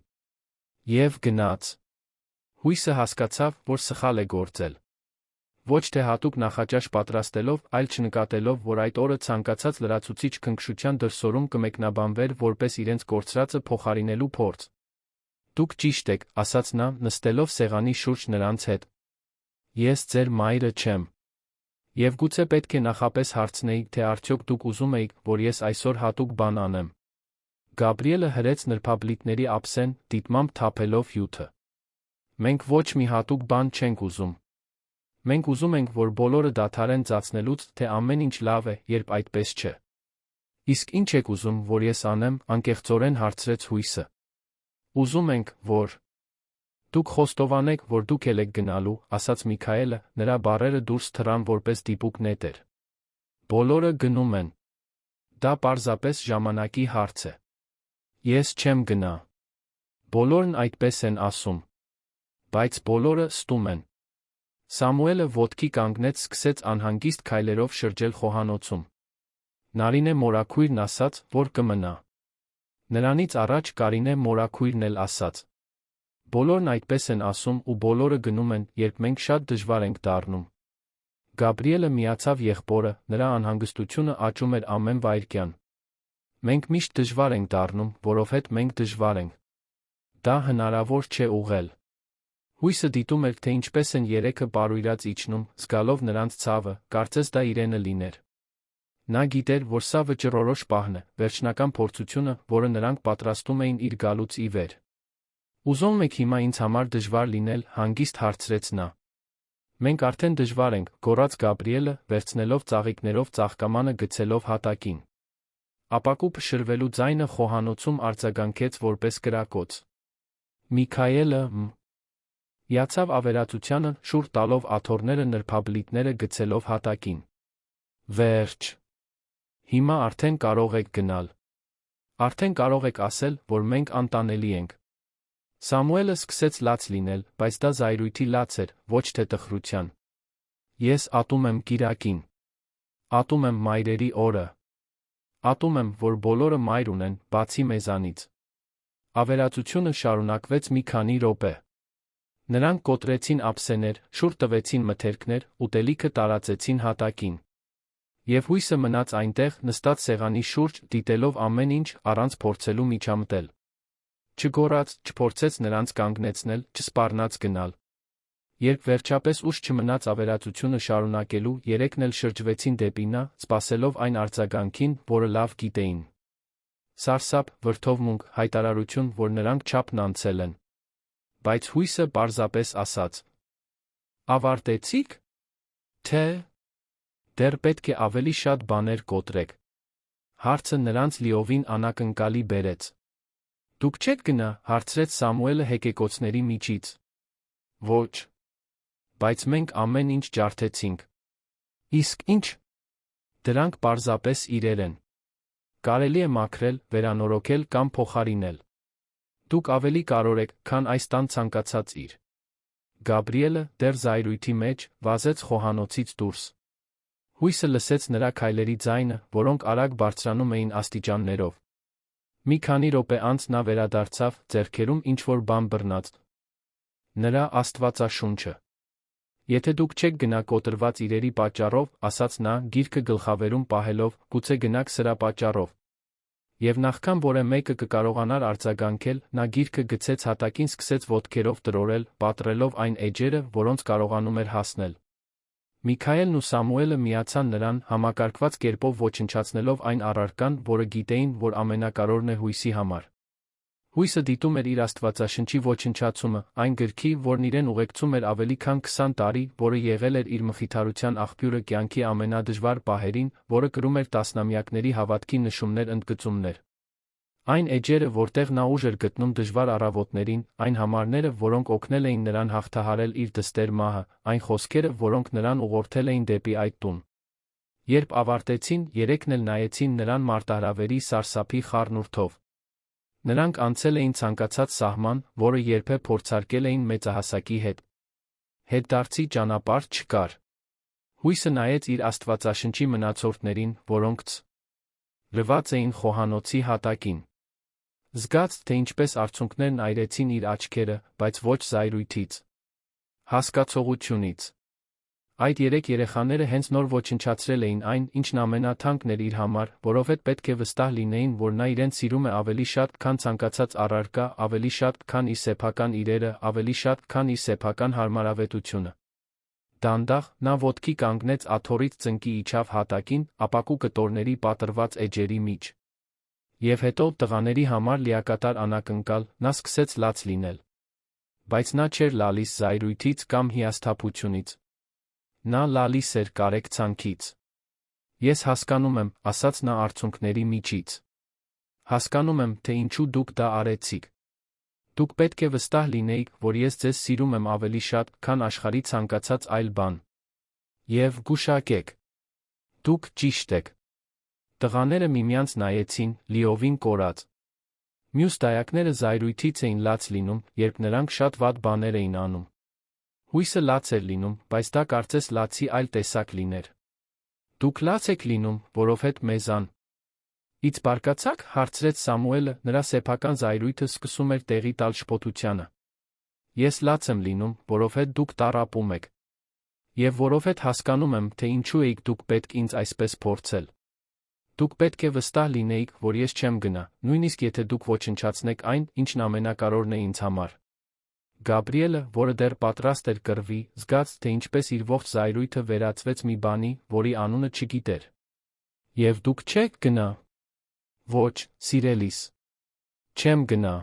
Եվ գնաց։ Հույսը հասկացավ, որ սխալ է գործել։ Ոչ թե հատուկ նախաճաշ պատրաստելով, այլ չնկատելով, որ այդ օրը ցանկացած լրացուցիչ քնքշության դրսորում կմեկնաբանվեր որպես իրենց կորցրածը փոխարինելու փորձ։ Դուք ճիշտ եք, ասաց նա, նստելով սեղանի շուրջ նրանց հետ։ Ես ձեր մայրը չեմ։ Եվ գուցե պետք է նախապես հարցնեի, թե արդյոք դուք ուզում եք, որ ես այսօր հատուկ բան անեմ։ Գաբրիելը հրեց նրբաբլիթների ափսեն, դիտմամբ թափելով հյութը։ Մենք ոչ մի հատուկ բան չենք ուզում։ Մենք ուզում ենք, որ բոլորը դադարեն ծածնելուց, թե ամեն ինչ լավ է, երբ այդպես չէ։ Իսկ ինչ եք ուզում, որ ես անեմ, անկեղծորեն հարցրեց հույսը։ Ուզում ենք, որ… Դուք խոստովանեք, որ դուք եք գնալու, ասաց Միքայելը, նրա բառերը դուրս թռան որպես դիպուկ նետեր։ Բոլորը գնում են։ Դա պարզապես ժամանակի հարց է։ Ես չեմ գնա։ Բոլորն այդպես են ասում։ Բայց բոլորը ստում են։ Սամուելը ոտքի կանգնեց, սկսեց անհանգիստ քայլերով շրջել խոհանոցում։ Նարինե մորաքույրն ասաց, որ կմնա։ Նրանից առաջ Կարինե մորաքույրն էլ ասաց։ Բոլորն այդպես են ասում ու բոլորը գնում են, երբ մենք շատ դժվար ենք դառնում։ Գաբրիելը միացավ եղբորը, նրա անհանգստությունը աճում էր ամեն վայրկյան։ Մենք միշտ դժվար ենք դառնում, որովհետև մենք դժվար ենք։ Դա հնարավոր չէ ուղղել։ Հույսը դիտում էր, թե ինչպես են երեքը պարույրած իջնում, զգալով նրանց ցավը, կարծես դա իրենը լիներ։ Նա գիտեր, որ սա վճռորոշ պահն է, վերջնական փորձությունը, որը նրանք պատրաստում էին իր գալուց ի վեր։ Ուզում եք հիմա ինձ համար դժվար լինել, հանգիստ հարցրեց նա։ Մենք արդեն դժվար ենք, գոռաց Գաբրիելը, վերցնելով ծաղիկներով ծաղկամանը գցելով հատակին։ Ապակու փշրվելու ձայնը խոհանոցում արձագանքեց որպես կրակոց։ Միքայելը հիացավ ավերածությանը, շուռ տալով աթոռները նրբաբլիթները գցելով հատակին։ Վերջ։ Հիմա արդեն կարող եք գնալ։ Արդեն կարող եք ասել, որ մենք անտանելի ենք։ Սամուելը սկսեց լաց լինել, բայց դա զայրույթի լաց էր, ոչ թե տխրության։ Ես ատում եմ կիրակին։ Ատում եմ մայրերի օրը։ Ատում եմ, որ բոլորը մայր ունեն, բացի մեզանից։ Ավերածությունը շարունակվեց մի քանի րոպե։ Նրանք կոտրեցին ափսեներ, շուռ տվեցին մթերքներ, ուտելիքը տարածեցին հատակին։ Եվ հույսը մնաց այնտեղ, նստած սեղանի շուրջ, դիտելով ամեն ինչ, առանց փորձելու միջամտել։ Չգոռաց, չփորձեց նրանց կանգնեցնել, չսպառնաց գնալ։ Երբ վերջապես ուժ չմնաց ավերածությունը շարունակելու, երեքն էլ շրջվեցին դեպի նա, սպասելով այն արձագանքին, որը լավ գիտեին։ Սարսափ, վրդովմունք, հայտարարություն, որ նրանք չափն անցել են։ Բայց հույսը պարզապես ասաց. Ավարտեցիք։ Թե… Դեռ պետք է ավելի շատ բաներ կոտրեք։ Հարցը նրանց լիովին անակնկալի բերեց։ Դուք չեք գնա, հարցրեց Սամուելը հեկեկոցների միջից։ Ոչ։ Բայց մենք ամեն ինչ ջարդեցինք։ Իսկ ինչ։ Դրանք պարզապես իրեր են։ Կարելի է մաքրել, վերանորոգել կամ փոխարինել։ Դուք ավելի կարող եք, քան այս տան ցանկացած իր։ Գաբրիելը, դեռ զայրույթի մեջ, վազեց խոհանոցից դուրս։ Հույսը լսեց նրա քայլերի ձայնը, որոնք արագ բարձրանում էին աստիճաններով։ Մի քանի րոպե անց նա վերադարձավ, ձեռքերում ինչ-որ բան բռնած։ Նրա աստվածաշունչը։ Եթե դուք չեք գնա կոտրված իրերի պատճառով, ասաց նա, գիրքը գլխավերում պահելով, գուցե գնաք սրա պատճառով։ Եվ նախքան որը մեկը կկարողանար արձագանքել, նա գիրքը գցեց հատակին, սկսեց ոտքերով տրորել, պատռելով այն էջերը, որոնց կարողանում էր հասնել։ Միքայելն ու Սամուելը միացան նրան, համակարգված կերպով ոչնչացնելով այն առարկան, որը գիտեին, որ ամենակարողն է հույսի համար։ Հույսը դիտում էր իր աստվածաշնչի ոչնչացումը, այն գրքի, որն իրեն ուղեկցում էր ավելի քան 20 տարի, որը եղել էր իր մխիթարության աղբյուրը կյանքի ամենադժվար պահերին, որը կրում էր տասնամյակների հավատքի նշումներ ընդգծումներ։ Այն էջերը, որտեղ նա ուժ էր գտնում դժվար առավոտներին, այն համարները, որոնք օգնել էին նրան հաղթահարել իր դստեր մահը, այն խոսքերը, որոնք նրան ուղղորդել էին դեպի այդ տուն։ Երբ ավարտեցին, երեքն էլ նայեցին նրան մարտահրավերի սարսափի խառնուրդով։ Նրանք անցել էին ցանկացած սահման, որը երբեք փորձարկել էին մեծահասակի հետ։ Հետդարձի ճանապարհ չկար։ Հույսը նայեց իր աստվածաշնչի մնացորդներին, որոնք լված էին խոհանոցի հատակին։ Զգաց, թե ինչպես արցունքներն այրեցին իր աչքերը, բայց ոչ զայրույթից, հասկացողությունից։ Այդ երեք երեխաները հենց նոր ոչնչացրել էին այն, ինչն ամենաթանկն էր իր համար, որովհետև պետք է վստահ լինեին, որ նա իրենց սիրում է ավելի շատ, քան ցանկացած առարկա, ավելի շատ, քան իր սեփական իրերը, ավելի շատ, քան իր սեփական հարմարավետությունը։ Դանդաղ, նա ոտքի կանգնեց աթոռից ծնկի իջավ հատակին, ապակու կտորների պատռված էջերի մեջ։ Եվ հետո, տղաների համար լիակատար անակնկալ, նա սկսեց լաց լինել։ Բայց նա չէր լալիս զայրույթից կամ հիասթափությունից։ Նա լալիս էր կարեկցանքից։ Ես հասկանում եմ, ասաց նա արցունքների միջից։ Հասկանում եմ, թե ինչու դուք դա արեցիք։ Դուք պետք է վստահ լինեիք, որ ես ձեզ սիրում եմ ավելի շատ, քան աշխարհի ցանկացած այլ բան։ Եվ գուշակեք։ Դուք ճիշտ եք։ Տղաները միմյանց նայեցին, լիովին կորած։ Մյուս դայակները զայրույթից էին լաց լինում, երբ նրանք շատ վատ բաներ էին անում։ Հույսը լաց էր լինում, բայց դա կարծես լացի այլ տեսակ լիներ։ Դուք լաց եք լինում, որովհետև մեզան։ Ից բարկացաք, հարցրեց Սամուելը, նրա սեփական զայրույթը սկսում էր տեղի տալ շփոթությանը։ Ես լաց եմ լինում, որովհետև դուք տառապում եք։ Եվ որովհետև հասկանում եմ, թե ինչու էիք դուք պետք ինձ այսպես փորձել։ Դուք պետք է վստահ լինեիք, որ ես չեմ գնա, նույնիսկ եթե դուք ոչնչացնեք այն, ինչն ամենակարողն է ինձ համար։ Գաբրիելը, որը դեռ պատրաստ էր կռվի, զգաց, թե ինչպես իր ողջ զայրույթը վերածվեց մի բանի, որի անունը չգիտեր։ Եվ դուք չեք գնա։ Ոչ, սիրելիս։ Չեմ գնա։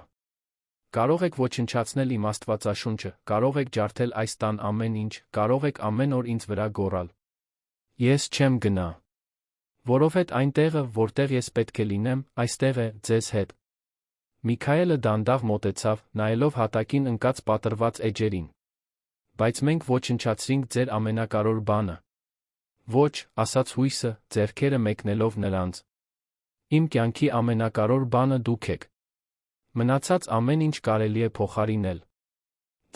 Կարող եք ոչնչացնել իմ աստվածաշունչը, կարող եք ջարդել այս տան ամեն ինչ, կարող եք ամեն օր ինձ վրա գոռալ։ Ես չեմ գնա։ Որովհետև այն տեղը, որտեղ ես պետք է լինեմ, այստեղ է, ձեզ հետ։ Միքայելը դանդաղ մոտեցավ, նայելով հատակին ընկած պատռված էջերին։ Բայց մենք ոչնչացրինք ձեր ամենակարող բանը։ Ոչ, ասաց հույսը, ձեռքերը մեկնելով նրանց։ Իմ կյանքի ամենակարող բանը դուք եք։ Մնացած ամեն ինչ կարելի է փոխարինել։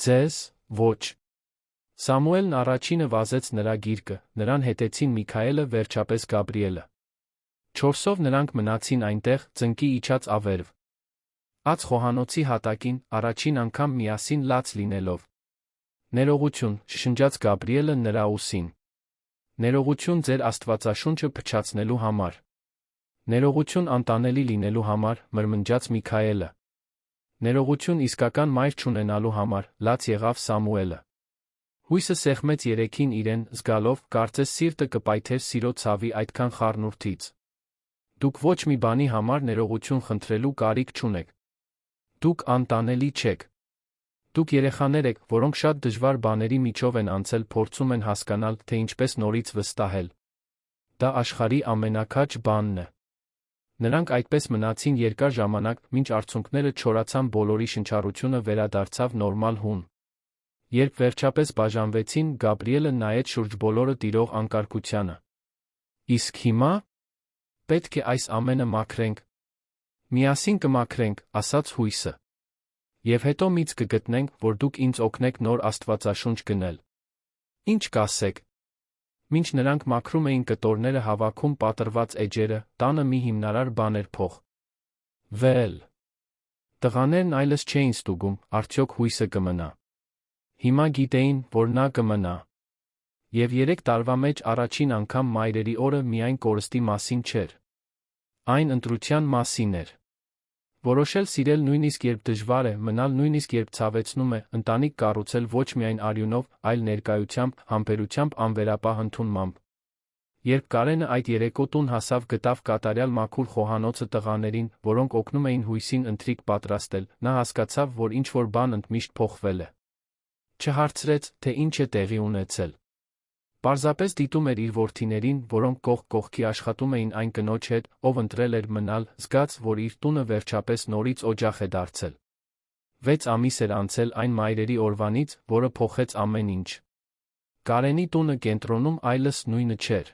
Ձեզ, ոչ։ Սամուելն առաջինը վազեց նրա գիրկը, նրան հետեցին Միքայելը, վերջապես Գաբրիելը։ Չորսով նրանք մնացին այնտեղ, ծնկի իջած ավերվ։ Ած խոհանոցի հատակին, առաջին անգամ միասին լաց լինելով։ Ներողություն, շշնջաց Գաբրիելը նրա ուսին։ Ներողություն ձեր աստվածաշունչը փչացնելու համար։ Ներողություն անտանելի լինելու համար, մրմնջաց Միքայելը։ Ներողություն իսկական մայր չունենալու համար, լաց եղավ Սամուելը։ Հույսը սեղմեց երեքին իրեն, զգալով, կարծես սիրտը կպայթեր սիրո ցավի այդքան խառնուրդից։ Դուք ոչ մի բանի համար ներողություն խնդրելու կարիք չունեք։ Դուք անտանելի չեք։ Դուք երեխաներ եք, որոնք շատ դժվար բաների միջով են անցել, փորձում են հասկանալ, թե ինչպես նորից վստահել։ Դա աշխարհի ամենաքաջ բանն է։ Նրանք այդպես մնացին երկար ժամանակ, մինչ արցունքները չորացան, բոլորի շնչառությունը վերադարձավ նորմալ հուն։ Երբ վերջապես բաժանվեցին, Գաբրիելը նայեց շուրջ բոլորը տիրող անկարգությանը։ Իսկ հիմա։ Պետք է այս ամենը մաքրենք։ Միասին կմաքրենք, ասաց հույսը։ Եվ հետո միծ կգտնենք, որ դուք ինձ օգնեք նոր աստվածաշունչ գնել։ Ինչ կասեք։ Մինչ նրանք մաքրում էին կտորները հավաքում պատրված էջերը, տանը մի հիմնարար բան էր փող։ Վել։ Տղաներն այլս չէին ստուգում, արդյոք հույսը կմնա։ Հիմա գիտեին, որ նա կմնա։ Եվ 3 տարվա մեջ առաջին անգամ մայրերի օրը միայն կորստի մասին չէր։ Այն ընտրության մասին էր։ Որոշել սիրել նույնիսկ երբ դժվար է, մնալ նույնիսկ երբ ցավեցնում է, ընտանիք կառուցել ոչ միայն արյունով, այլ ներկայությամբ, համբերությամբ, անվերապահ ընդունմամբ։ Երբ Կարենը այդ երեկո տուն հասավ, գտավ կատարյալ մաքուր խոհանոցը տղաներին, որոնք օգնում էին հույսին ընթրիք պատրաստել, նա հասկացավ, որ ինչ-որ բան ընդմիշտ փոխվել է։ Չհարցրեց, թե ինչ է տեղի ունեցել։ Պարզապես դիտում էր իր որդիներին, որոնք կողք կողքի աշխատում էին այն կնոջ հետ, ով ընտրել էր մնալ, զգաց, որ իր տունը վերջապես նորից օջախ է դարձել։ 6 ամիս էր անցել այն մայրերի օրվանից, որը փոխեց ամեն ինչ։ Կարենի տունը կենտրոնում այլս նույնը չէր։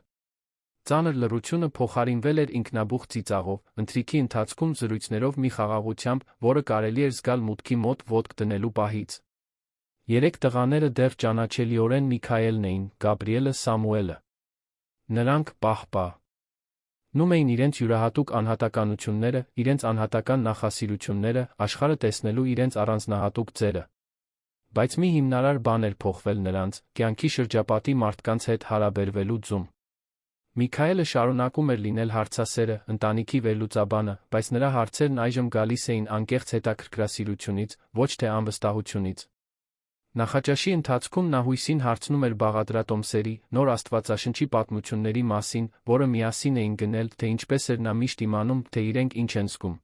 Ծանր լռությունը փոխարինվել էր ինքնաբուխ ծիծաղով, ընթրիքի ընթացքում զրույցներով մի խաղաղությամբ, որը կարելի էր զգալ մուտքի մոտ ոտք դնելու պահից։ 3 տղաները դեռ ճանաչելիորեն Միքայելն էին, Գաբրիելը, Սամուելը։ Նրանք նում էին իրենց յուրահատուկ անհատականությունները, իրենց անհատական նախասիրությունները, աշխարհը տեսնելու իրենց առանձնահատուկ ձերը։ Բայց մի հիմնարար բան էր փոխվել նրանց, կյանքի շրջապատի մարդկանց հետ հարաբերվելու ձում։ Միքայելը շարունակում էր լինել հարցասերը, ընտանիքի վերլուծաբանը, բայց նրա հարցերն այժմ գալիս էին անկեղծ հետաքրքրասիրությունից, ոչ թե անվստահությունից։ Նախաճաշի ընթացքում նա հույսին հարցնում էր բաղադրատոմսերի, նոր աստվածաշնչի պատմությունների մասին, որը միասին էին գնել, թե ինչպես էր նա միշտ իմանում, թե իրենք ինչ են զգում։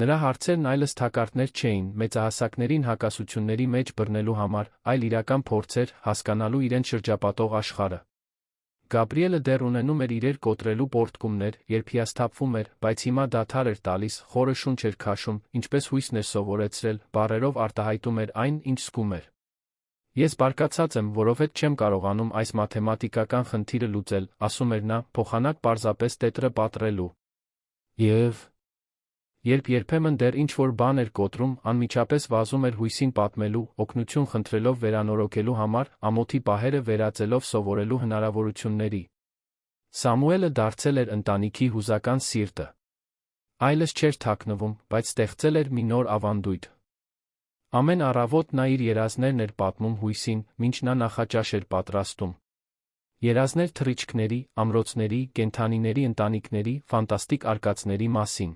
Նրա հարցերն այլս թակարդներ չէին, մեծահասակներին հակասությունների մեջ բռնելու համար, այլ իրական փորձեր, հասկանալու իրենց շրջապատող աշխարհը։ Գաբրիելը դեռ ունենում էր իրեր կոտրելու պոռթկումներ, երբ հիասթափվում էր, բայց հիմա դադար էր տալիս, խորը շունչ էր քաշում, ինչպես հույսն էր սովորեցրել, բառերով արտահայտում էր այն, ինչ զգում էր։ Ես բարկացած եմ, որովհետև չեմ կարողանում այս մաթեմատիկական խնդիրը լուծել, ասում էր նա, փոխանակ պարզապես տետրը պատռելու։ Եվ երբ երբեմն դեռ ինչ-որ բան էր կոտրում, անմիջապես վազում էր հույսին պատմելու, օգնություն խնդրելով վերանորոգելու համար, ամոթի պահերը վերածելով սովորելու հնարավորությունների։ Սամուելը դարձել էր ընտանիքի հուզական սիրտը։ Այլս չէր թաքնվում, բայց ստեղծել էր մի նոր ավանդույթ։ Ամեն առավոտ նա իր երազներն էր պատմում հույսին, մինչ նա նախաճաշ էր պատրաստում։ Երազներ թռիչքների, ամրոցների, կենդանիների ընտանիքների, ֆանտաստիկ արկածների մասին։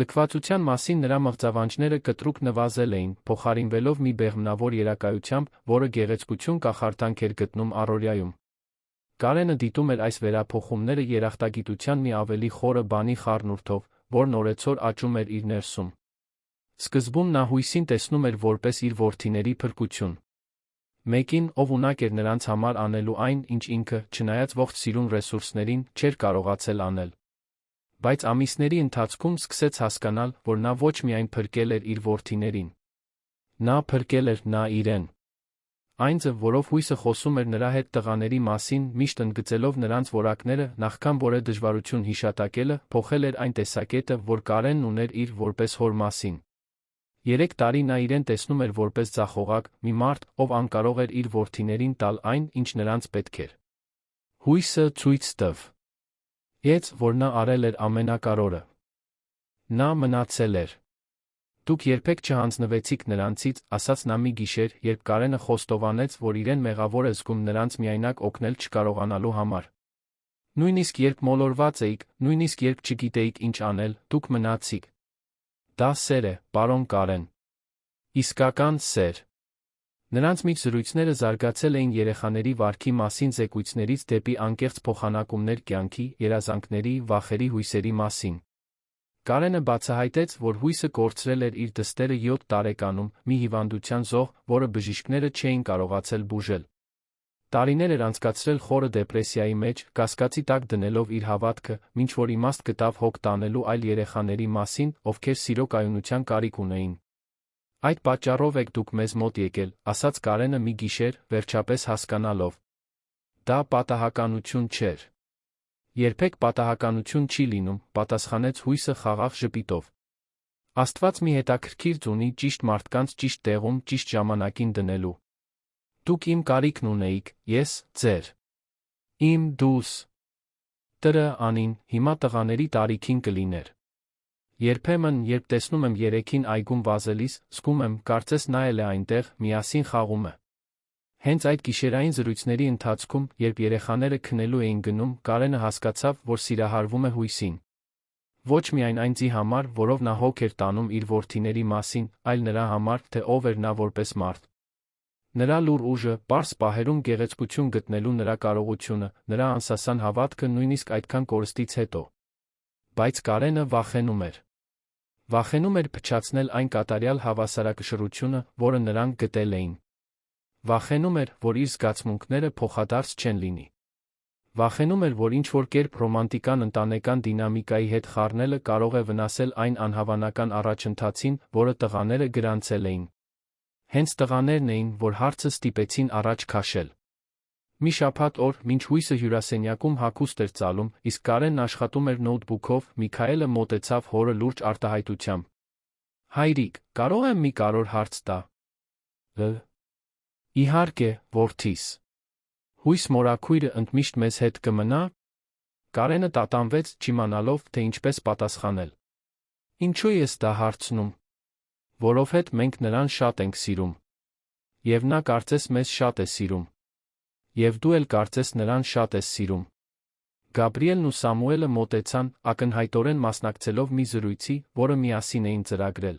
Լքվածության մասին նրա մղձավանջները կտրուկ նվազել էին, փոխարինվելով մի բեղմնավոր երակայությամբ, որը գեղեցկություն կախարդանք էր գտնում առօրյայում։ Կարենը դիտում էր այս վերափոխումները երախտագիտության մի ավելի խորը բանի խառնուրդով, որն օրեցօր աճում էր իր ներսում։ Սկզբում նա հույսին տեսնում էր որպես իր որդիների փրկություն։ Մեկին, ով ունակ էր նրանց համար անելու այն, ինչ ինքը, չնայած ողջ սիրուն ռեսուրսներին, չէր կարողացել անել։ Բայց ամիսների ընթացքում սկսեց հասկանալ, որ նա ոչ միայն փրկել էր իր որդիներին։ Նա փրկել էր իրեն։ Այն ձև, որով հույսը խոսում էր նրա հետ տղաների մասին, միշտ ընդգծելով նրանց որակները, նախքան որ է դժվարություն հիշատակելը, փոխել էր այն տեսակետը, որ Կարենն ուներ իր որպես հոր մասին։ 3 տարի նա իրեն տեսնում էր որպես ձախողակ, մի մարդ, ով անկարող էր իր որդիներին տալ այն, ինչ նրանց պետք էր։ Հույսը ցույց տվ. որ նա արել էր ամենակարողը։ Նա մնացել էր։ Դուք երբեք չհանձնվեցիք նրանցից, ասաց նա մի գիշեր, երբ Կարենը խոստովանեց, որ իրեն մեղավոր է զգում նրանց միայնակ օգնել չկարողանալու համար։ Նույնիսկ երբ մոլորված էիք, նույնիսկ երբ չգիտեիք ինչ անել, դուք մնացիք։ Դա սեր է, պարոն Կարեն։ Իսկական սեր։ Նրանց միջ զրույցները զարգացել էին երեխաների վարքի մասին զեկույցներից դեպի անկեղծ փոխանակումներ կյանքի, երազանքների, վախերի, հույսերի մասին։ Կարենը բացահայտեց, որ հույսը կորցրել էր իր դստերը 7 տարեկանում, մի հիվանդության զոհ, որը բժիշկները չէին կարողացել բուժել։ Տարիներ էր անցկացրել խորը դեպրեսիայի մեջ, կասկածի տակ դնելով իր հավատքը, մինչ որ իմաստ գտավ հոգ տանելու այլ երեխաների մասին, ովքեր սիրո կայունության կարիք ունեին։ Այդ պատճառով եք դուք մեզ մոտ եկել, ասաց Կարենը մի գիշեր, վերջապես հասկանալով. դա պատահականություն չէր։ Երբեք պատահականություն չի լինում, պատասխանեց հույսը խաղաղ ժպիտով։ Աստված մի հետաքրքիր ձուն ունի ճիշտ մարդկանց ճիշտ տեղում ճիշտ ժամանակին դնելու։ Դուք իմ կարիքն ունեիք, ես՝ ձեր։ Իմ դուս։ Տրը անին, հիմա տղաների տարիքին կլիներ։ Երբեմն, երբ տեսնում եմ երեքին այգում վազելիս, զգում եմ, կարծես նա էլ է այնտեղ, միասին խաղում է։ Հենց այդ գիշերային զրույցների ընթացքում, երբ երեխաները քնելու էին գնում, Կարենը հասկացավ, որ սիրահարվում է հույսին։ Ոչ միայն այն ձի համար, որով նա հոգ էր տանում իր որդիների մասին, այլ նրա համար, թե ով էր նա որպես մարդ։ Նրա լուռ ուժը, պարզ պահերում գեղեցկություն գտնելու նրա կարողությունը, նրա անսասան հավատքը նույնիսկ այդքան կորստից հետո։ Բայց Կարենը վախենում էր։ Վախենում էր փչացնել այն կատարյալ հավասարակշռությունը, որը նրանք գտել էին։ Վախենում էր, որ իր զգացմունքները փոխադարձ չեն լինի։ Վախենում էր, որ ինչ-որ կերպ ռոմանտիկան ընտանեկան դինամիկայի հետ խառնելը կարող է վնասել այն անհավանական առաջընթացին, որը տղաները գրանցել էին։ Հենց տղաներն էին, որ հարցը ստիպեցին առաջ քաշել։ Մի շաբաթ օր, մինչ հույսը հյուրասենյակում հագուստ էր ծալում, իսկ Կարենն աշխատում էր նոթբուքով, Միքայելը մոտեցավ հորը լուրջ արտահայտությամբ. Հայրիկ, կարող եմ մի կարևոր հարց տա։ Իհարկե, որդիս։ Հույս մորաքույրը ընդմիշտ մեզ հետ կմնա։ Կարենը տատանվեց, չիմանալով, թե ինչպես պատասխանել։ Ինչու ես դա հարցնում։ Որովհետև մենք նրան շատ ենք սիրում։ Եվ նա կարծես մեզ շատ է սիրում։ Եվ դու էլ կարծես նրան շատ ես սիրում։ Գաբրիելն ու Սամուելը մոտեցան, ակնհայտորեն մասնակցելով մի զրույցի, որը միասին էին ծրագրել։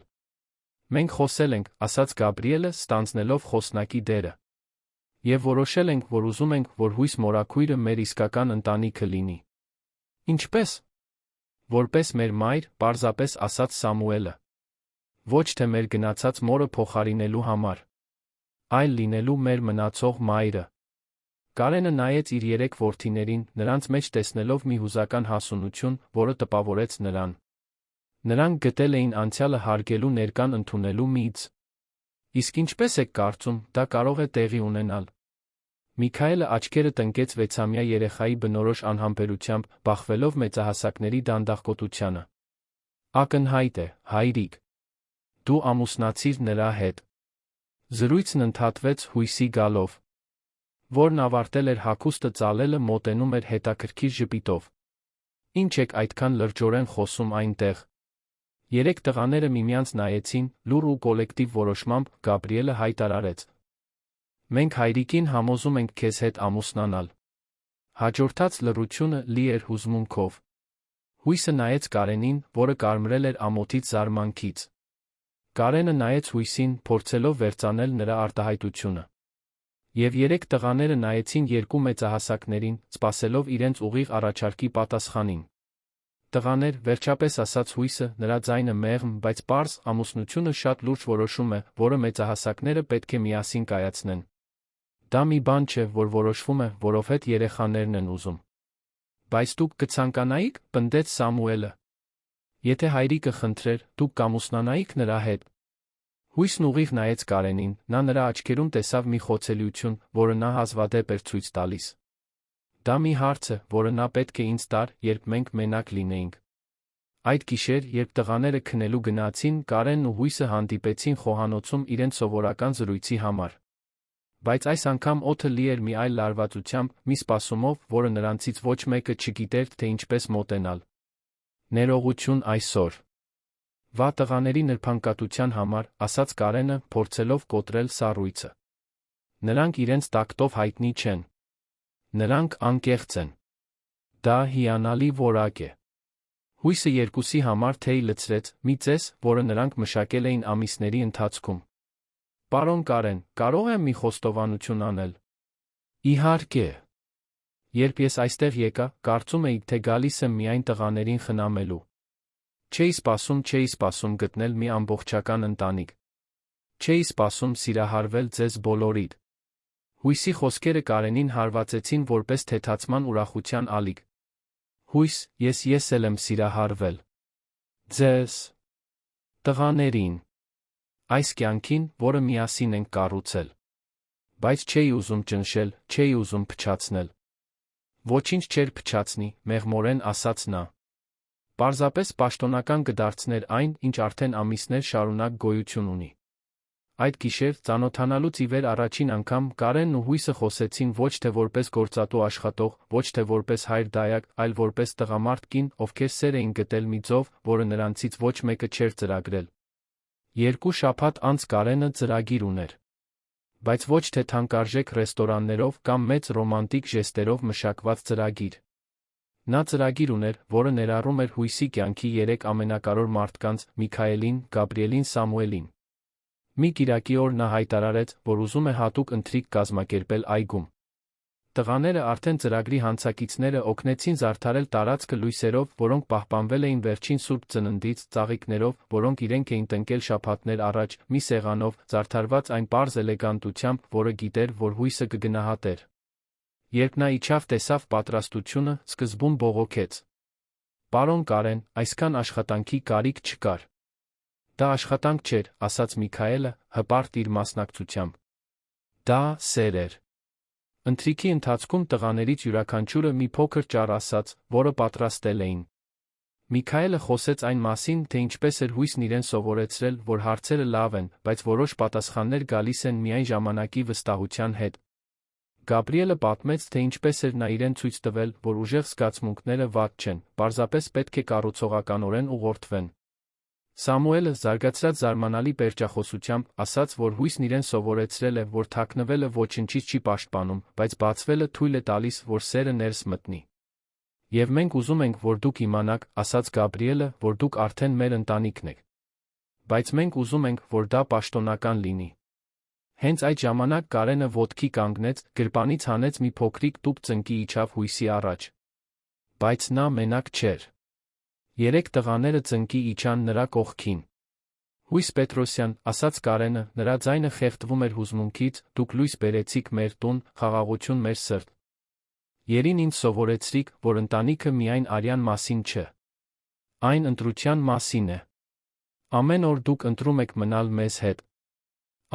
Մենք խոսել ենք, ասաց Գաբրիելը, ստանձնելով խոսնակի դերը։ Եվ որոշել ենք, որ ուզում ենք, որ հույս մորաքույրը մեր իսկական ընտանիքը լինի։ Ինչպես։ Որպես մեր մայր, պարզապես ասաց Սամուելը։ Ոչ թե մեր գնացած մորը փոխարինելու համար, այլ լինելու մեր մնացող մայրը։ Կարենը նայեց իր երեք որդիներին, նրանց մեջ տեսնելով մի հուզական հասունություն, որը տպավորեց նրան։ Նրանք գտել էին անցյալը հարգելու ներկան ընդունելու միծ։ Իսկ ինչպես եք կարծում, դա կարող է տեղի ունենալ։ Միքայելը աչքերը տնկեց 6-ամյա երեխայի բնորոշ անհամբերությամբ, բախվելով մեծահասակների դանդաղկոտությանը։ Ակնհայտ է, հայրիկ։ Դու ամուսնացիր նրա հետ։ Զրույցն ընդհատվեց հույսի գալով, որն ավարտել էր հագուստը ծալելը, մոտենում էր հետաքրքիր ժպիտով։ Ինչ եք այդքան լրջորեն խոսում այնտեղ։ Երեք տղաները միմյանց նայեցին, լուռ ու կոլեկտիվ որոշմամբ Գաբրիելը հայտարարեց. Մենք հայրիկին համոզում ենք քեզ հետ ամուսնանալ։ Հաջորդած լռությունը լի էր հուզմունքով։ Հույսը նայեց Կարենին, որը կարմրել էր ամոթից զարմանքից։ Կարենը նայեց հույսին, փորձելով վերծանել նրա արտահայտությունը։ Եվ երեք տղաները նայեցին երկու մեծահասակներին, սպասելով իրենց ուղիղ առաջարկի պատասխանին։ Տղաներ, վերջապես ասաց հույսը, նրա ձայնը մեղմ, բայց պարզ, ամուսնությունը շատ լուրջ որոշում է, որը մեծահասակները պետք է միասին կայացնեն։ Դա մի բան չէ, որ որոշվում է, որովհետև երեխաներն են ուզում։ Բայց դուք կցանկանայիք, պնդեց Սամուելը։ Եթե հայրիկը խնդրեր, դուք կամուսնանայիք նրա հետ։ Հույսն ուղիղ նայեց Կարենին, նա նրա աչքերում տեսավ մի խոցելիություն, որը նա հազվադեպ էր ցույց տալիս։ Դա մի հարց է, որը նա պետք է ինձ տար, երբ մենք մենակ լինեինք։ Այդ գիշեր, երբ տղաները քնելու գնացին, Կարենն ու հույսը հանդիպեցին խոհանոցում իրենց սովորական զրույցի համար։ Բայց այս անգամ օդը լի էր մի այլ լարվածությամբ, մի սպասումով, որը նրանցից ոչ մեկը չգիտեր, թե ինչպես մոտենալ։ Ներողություն այսօր։ Վա տղաների նրբանկատության համար, ասաց Կարենը, փորձելով կոտրել սառույցը։ Նրանք իրենց տակտով հայտնի չեն։ Նրանք անկեղծ են։ Դա հիանալի որակ է։ Հույսը երկուսի համար թեյ լցրեց, մի ծես, որը նրանք մշակել էին ամիսների ընթացքում։ Պարոն Կարեն, կարող եմ մի խոստովանություն անել։ Իհարկե։ Երբ ես այստեղ եկա, կարծում էի, թե գալիս եմ միայն տղաներին խնամելու։ Չէի սպասում գտնել մի ամբողջական ընտանիք։ Չէի սպասում սիրահարվել ձեզ բոլորիդ։ Հույսի խոսքերը Կարենին հարվածեցին որպես թեթացման ուրախության ալիք։ Հույս, ես էլ եմ սիրահարվել։ Ձեզ։ Տղաներին։ Այս կյանքին, որը միասին ենք կառուցել։ Բայց չէի ուզում ճնշել, չէի ուզում փչացնել։ Ոչինչ չէր փչացնի, մեղմորեն ասաց նա։ Պարզապես պաշտոնական կդարձներ այն, ինչ արդեն ամիսներ շարունակ գոյություն ունի։ Այդ գիշեր, ծանոթանալուց ի վեր առաջին անգամ Կարենն ու հույսը խոսեցին ոչ թե որպես գործատու աշխատող, ոչ թե որպես հայր-դայակ, այլ որպես տղամարդ կին, ովքեր սեր էին գտել մի ձով, որը նրանցից ոչ մեկը չէր ծրագրել։ 2 շաբաթ անց Կարենը ծրագիր ուներ։ Բայց ոչ թե թանկարժեք ռեստորաններով կամ մեծ ռոմանտիկ ժեստերով մշակված ծրագիր։ Նա ծրագիր ուներ, որը ներառում էր հույսի կյանքի 3 ամենակարևոր մարդկանց՝ Միքայելին, Գաբրիելին, Սամուելին։ Մի կիրակի օր նա հայտարարեց, որ ուզում է հատուկ ընթրիք կազմակերպել այգում։ Տղաները արդեն ծրագրի հանցակիցները օգնեցին զարդարել տարածքը լույսերով, որոնք պահպանվել էին վերջին Սուրբ Ծննդից, ծաղիկներով, որոնք իրենք էին տնկել շաբաթներ առաջ, մի սեղանով, զարդարված այն պարզ էլեգանտությամբ, որը գիտեր, որ հույսը կգնահատեր։ Երբ նա իջավ տեսավ պատրաստությունը, սկզբում բողոքեց. «Պարոն Կարեն, այսքան աշխատանքի կարիք չկար»։ «Դա աշխատանք չէր», ասաց Միքայելը, հպարտ իր մասնակցությամբ։ «Դա սեր էր»։ Ընթրիքի ընթացքում տղաներից յուրաքանչյուրը մի փոքր ճառ ասաց, որը պատրաստել էին։ Միքայելը խոսեց այն մասին, թե ինչպես էր հույսն իրեն սովորեցրել, որ հարցերը լավ են, բայց որոշ պատասխաններ գալիս են միայն ժամանակի վստահության հետ։ Գաբրիելը պատմեց, թե ինչպես էր նա իրեն ցույց տվել, որ ուժեղ զգացմունքները վատ չեն, պարզապես պետք է կառուցողականորեն ուղղորդվեն։ Սամուելը, զարգացրած զարմանալի պերճախոսությամբ, ասաց, որ հույսն իրեն սովորեցրել է, որ թաքնվելը ոչնչից չի պաշտպանում, բայց բացվելը թույլ է տալիս, որ սերը ներս մտնի։ Եվ մենք ուզում ենք, որ դուք իմանաք, ասաց Գաբրիելը, որ դուք արդեն մեր ընտանիքն եք։ Բայց մենք ուզում ենք, որ դա պաշտոնական լինի։ Հենց այդ ժամանակ Կարենը ոտքի կանգնեց, գրպանից հանեց մի փոքրիկ տուփ ծնկի իջավ հույսի առաջ։ Բայց նա մենակ չէր։ 3 տղաները ծնկի իջան նրա կողքին։ «Հույս Պետրոսյան», ասաց Կարենը, նրա ձայնը խեղդվում էր հուզմունքից, «դուք լույս բերեցիք մեր տուն, խաղաղություն մեր սրտ։ Երին ինձ սովորեցրիք, որ ընտանիքը միայն արյան մասին չէ։ Այն ընտրության մասին է։ Ամեն օր դուք ընտրում եք մնալ մեզ հետ։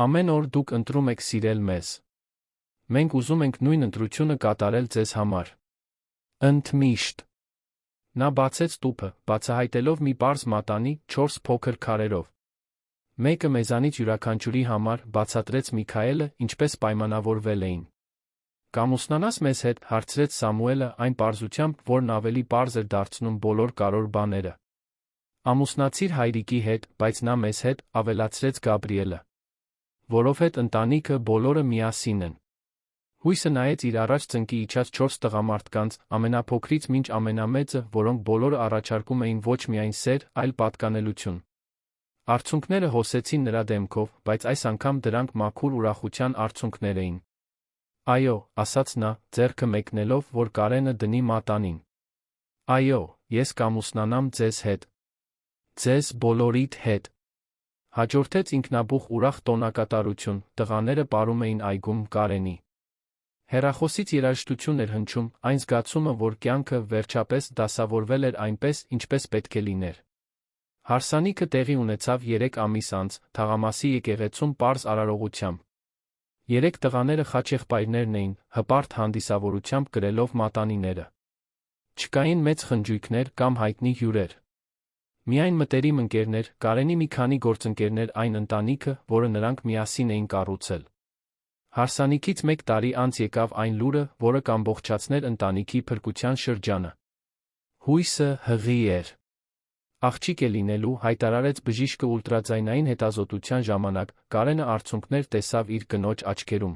Ամեն օր դուք ընտրում եք սիրել մեզ։ Մենք ուզում ենք նույն ընտրությունը կատարել ձեզ համար։ Ընդմիշտ»։ Նա բացեց տուփը, բացահայտելով մի պարզ մատանի, 4 փոքր քարերով։ «Մեկը մեզանից յուրաքանչյուրի համար», բացատրեց Միքայելը, ինչպես պայմանավորվել էին։ «Կամուսնանաս մեզ հետ», հարցրեց Սամուելը այն պարզությամբ, որն ավելի պարզ էր դարձնում բոլոր կարևոր բաները։ «Ամուսնացիր հայրիկի հետ, բայց նա մեզ հետ», ավելացրեց Գաբրիելը։ «Որովհետև ընտանիքը բոլորը միասին են»։ Հույսը նայեց իր առաջ ծնկի իջած 4 տղամարդկանց, ամենափոքրից մինչ ամենամեծը, որոնք բոլորը առաջարկում էին ոչ միայն սեր, այլ պատկանելություն։ Արցունքները հոսեցին նրա դեմքով, բայց այս անգամ դրանք մաքուր ուրախության արցունքներ էին։ «Այո», ասաց նա, ձեռքը մեկնելով, որ Կարենը դնի մատանին։ «Այո, ես կամուսնանամ ձեզ հետ։ Ձեզ բոլորիդ հետ»։ Հաջորդեց ինքնաբուխ ուրախ տոնակատարություն, տղաները պարում էին այգում Կարենի։ Հեռախոսից երաժշտություն էր հնչում, այն զգացումը, որ կյանքը, վերջապես, դասավորվել էր այնպես, ինչպես պետք է լիներ։ Հարսանիքը տեղի ունեցավ 3 ամիս անց, թաղամասի եկեղեցում պարզ արարողությամբ։ 3 տղաները խաչեղբայրներն էին, հպարտ հանդիսավորությամբ կրելով մատանիները։ Չկային մեծ խնջույքներ կամ հայտնի հյուրեր։ Միայն մտերիմ ընկերներ, Կարենի մի քանի գործընկերներ, այն ընտանիքը, որը նրանք միասին էին կառուցել։ Հարսանիքից 1 տարի անց եկավ այն լուրը, որը կամբողջացներ ընտանիքի փրկության շրջանը։ Հույսը հղի էր։ Աղջիկ է լինելու, հայտարարեց բժիշկը ուլտրաձայնային հետազոտության ժամանակ, Կարենը արցունքներ տեսավ իր կնոջ աչքերում։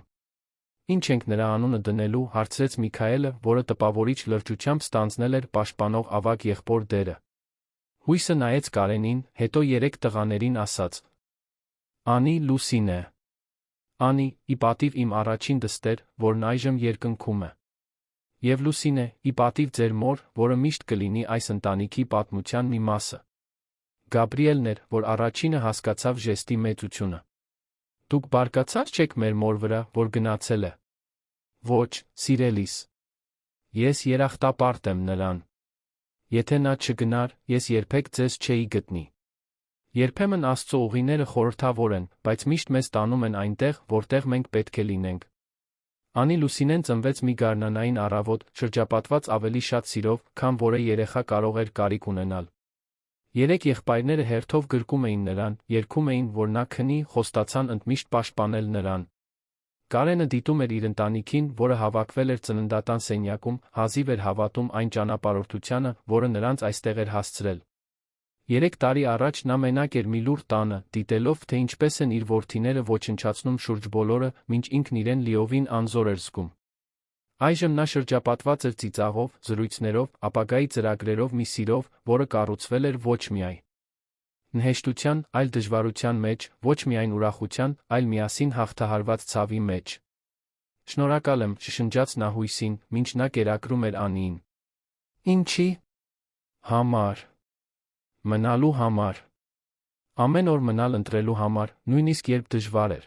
«Ինչ ենք նրա անունը դնելու», հարցրեց Միքայելը, որը տպավորիչ լրջությամբ ստանձնել էր պաշտպանող ավագ եղբոր դերը։ Հույսը նայեց Կարենին, հետո 3 տղաներին ասաց. «Անի Լուսինե։ Անի, ի պատիվ իմ առաջին դստեր, որն այժմ երկնքում է։ Եվ Լուսինե, ի պատիվ ձեր մոր, որը միշտ կլինի այս ընտանիքի պատմության մի մասը»։ Գաբրիելն էր, որ առաջինը հասկացավ ժեստի մեծությունը։ «Դուք բարկացած չեք մեր մոր վրա, որ գնացել է»։ «Ոչ, սիրելիս։ Ես երախտապարտ եմ նրան։ Եթե նա չգնար, ես երբեք ձեզ չէի գտնի։ Երբեմն Աստծո ուղիները խորհրդավոր են, բայց միշտ մեզ տանում են այնտեղ, որտեղ մենք պետք է լինենք։ Անի Լուսինեն ծնվեց մի գարնանային առավոտ, շրջապատված ավելի շատ սիրով, քան որը երեխա կարող էր կարիք ունենալ։ Երեք եղբայրները հերթով գրկում էին նրան, երգում էին, որ նա քնի, խոստացան ընդմիշտ պաշտպանել նրան։ Կարենը դիտում էր իր ընտանիքին, որը հավաքվել էր ծննդատան սենյակում, հազիվ էր հավատում այն ճանապարհորդությանը, որը նրանց այստեղ էր հասցրել։ 3 տարի առաջ նա մենակ էր մի լուռ տանը, դիտելով, թե ինչպես են իր որդիները ոչնչացնում շուրջ բոլորը, մինչ ինքն իրեն լիովին անզոր էր զգում։ Այժմ նա շրջապատված էր ծիծաղով, զրույցներով, ապագայի ծրագրերով, մի սիրով, որը կառուցվել էր ոչ միայն հեշտության, այլ դժվարության մեջ, ոչ միայն ուրախության, այլ միասին հաղթահարված ցավի մեջ։ Շնորհակալ եմ, շշնջաց նա հույսին, մինչ նա կերակրում էր Անիին։ Ինչի՞ համար։ Մնալու համար։ Ամեն օր մնալ ընտրելու համար, նույնիսկ երբ դժվար էր։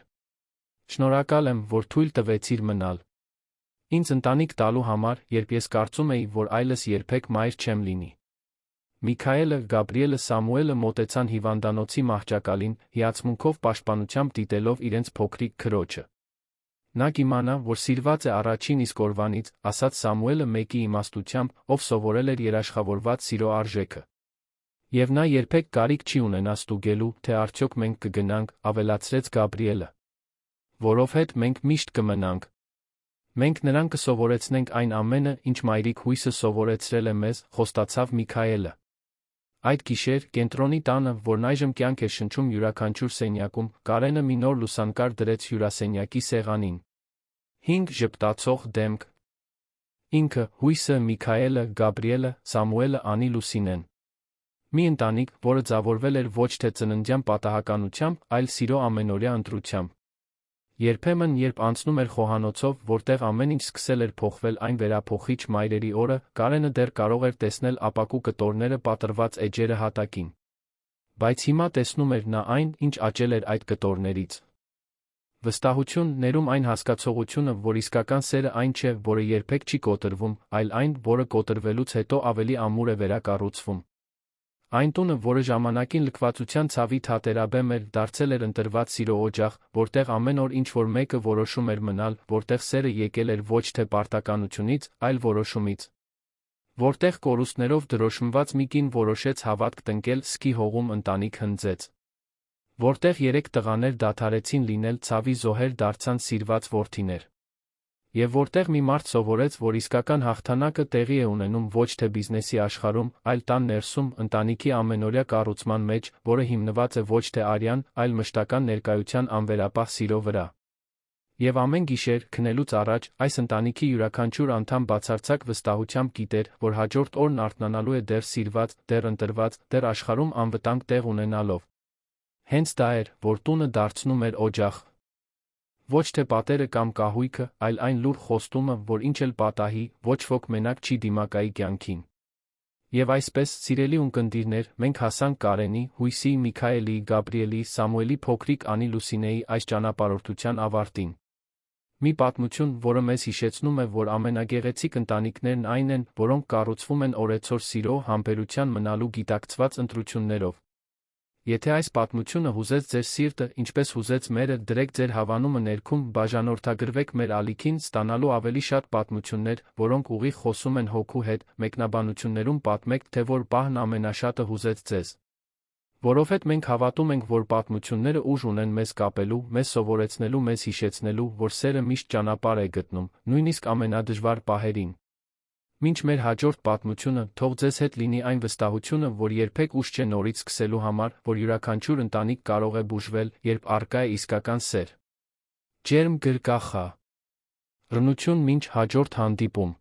Շնորհակալ եմ, որ թույլ տվեցիր մնալ։ Ինձ ընտանիք տալու համար, երբ ես կարծում էի, որ այլս երբեք մայր չեմ լինի։ Միքայելը, Գաբրիելը, Սամուելը մոտեցան հիվանդանոցի մահճակալին, հիացմունքով պաշտպանությամբ դիտելով իրենց փոքրիկ քրոջը։ Նա կիմանա, որ սիրված է առաջին իսկ օրվանից, ասաց Սամուելը մեկի իմաստությամբ, ով սովորել էր երաշխավորված սիրո արժեքը։ Եվ նա երբեք կարիք չի ունենա ստուգելու, թե արդյոք մենք կգնանք, ավելացրեց Գաբրիելը։ Որովհետև մենք միշտ կմնանք։ Մենք նրան կսովորեցնենք այն ամենը, ինչ մայրիկ հույսը սովորեցրել է մեզ, խոստացավ Միքայելը։ Այդ գիշեր, կենտրոնի տանը, որն այժմ կյանք էր շնչում յուրաքանչյուր սենյակում, Կարենը մի նոր լուսանկար դրեց հյուրասենյակի սեղանին։ 5 ժպտացող դեմք։ Ինքը, հույսը, Միքայելը, Գաբրիելը, Սամուելը, Անի Լուսինեն։ Մի ընտանիք, որը ձևավորվել էր ոչ թե ծննդյան պատահականությամբ, այլ սիրո ամենօրյա ընտրությամբ։ Երբեմն, երբ անցնում էր խոհանոցով, որտեղ ամեն ինչ սկսել էր փոխվել այն վերափոխիչ մայրերի օրը, Կարենը դեռ կարող էր տեսնել ապակու կտորները պատրված էջերը հատակին։ Բայց հիմա տեսնում էր նա այն, ինչ աճել էր այդ կտորներից։ Վստահություն, ներում այն հասկացողությունը, որ իսկական սերը այն չէ, որը երբեք չի կոտրվում, այլ այն, որը կոտրվելուց հետո ավելի ամուր է վերակառուցվում։ Այն տունը, որը ժամանակին լքվածության ցավի թատերաբեմ էր, դարձել էր ընտրված սիրո օջախ, որտեղ ամեն օր ինչ-որ մեկը որոշում էր մնալ, որտեղ սերը եկել էր ոչ թե պարտականությունից, այլ որոշումից։ Որտեղ կորուստներով դրոշմված մի կին որոշեց հավատք տնկել, սկի հողում ընտանիք հնձեց։ Որտեղ 3 տղաներ դադարեցին լինել ցավի զոհեր, դարձան սիրված որդիներ։ Եվ որտեղ մի մարդ սովորեց, որ իսկական հաղթանակը տեղի է ունենում ոչ թե բիզնեսի աշխարհում, այլ տան ներսում, ընտանիքի ամենօրյա կառուցման մեջ, որը հիմնված է ոչ թե արյան, այլ մշտական ներկայության անվերապահ սիրո վրա։ Եվ ամեն գիշեր, քնելուց առաջ, այս ընտանիքի յուրաքանչյուր անդամ բացարձակ վստահությամբ գիտեր, որ հաջորդ օրն արթնանալու է դեռ սիրված, դեռ ընտրված, դեռ աշխարհում անվտանգ տեղ ունենալով։ Հենց դա էր, որ տունը դարձնում էր օջախ։ Ոչ թե պատերը կամ կահույքը, այլ այն լուռ խոստումը, որ ինչ էլ պատահի, ոչ ոք մենակ չի դիմակայի կյանքին։ Եվ այսպես, սիրելի ունկնդիրներ, մենք հասանք Կարենի, Հույսի, Միքայելի, Գաբրիելի, Սամուելի փոքրիկ Անի Լուսինեի այս ճանապարհորդության ավարտին։ Մի պատմություն, որը մեզ հիշեցնում է, որ ամենագեղեցիկ ընտանիքներն այն են, որոնք կառուցվում են օրեցօր սիրո, համբերության մնալու գիտակցված ընտրություններով։ Եթե այս պատմությունը հուզեց ձեր սիրտը, ինչպես հուզեց մերը, դրեք ձեր հավանումը ներքում, բաժանորդագրվեք մեր ալիքին, ստանալու ավելի շատ պատմություններ, որոնք ուղիղ խոսում են հոգու հետ, մեկնաբանություններում պատմեք, թե որ պահն ամենաշատը հուզեց ձեզ։ Որովհետև մենք հավատում ենք, որ պատմությունները ուժ ունեն մեզ կապելու, մեզ սովորեցնելու, մեզ հիշեցնելու, որ սերը միշտ ճանապարհ է գտնում, նույնիսկ ամենադժվար պահերին։ Մինչ մեր հաջորդ պատմությունը, թող ձեզ հետ լինի այն վստահությունը, որ երբեք ուշ չէ նորից սկսելու համար, որ յուրաքանչյուր ընտանիք կարող է բուժվել, երբ առկա է իսկական սեր։ Ջերմ գրկախա։ Ռնություն մինչ հաջորդ հանդիպում։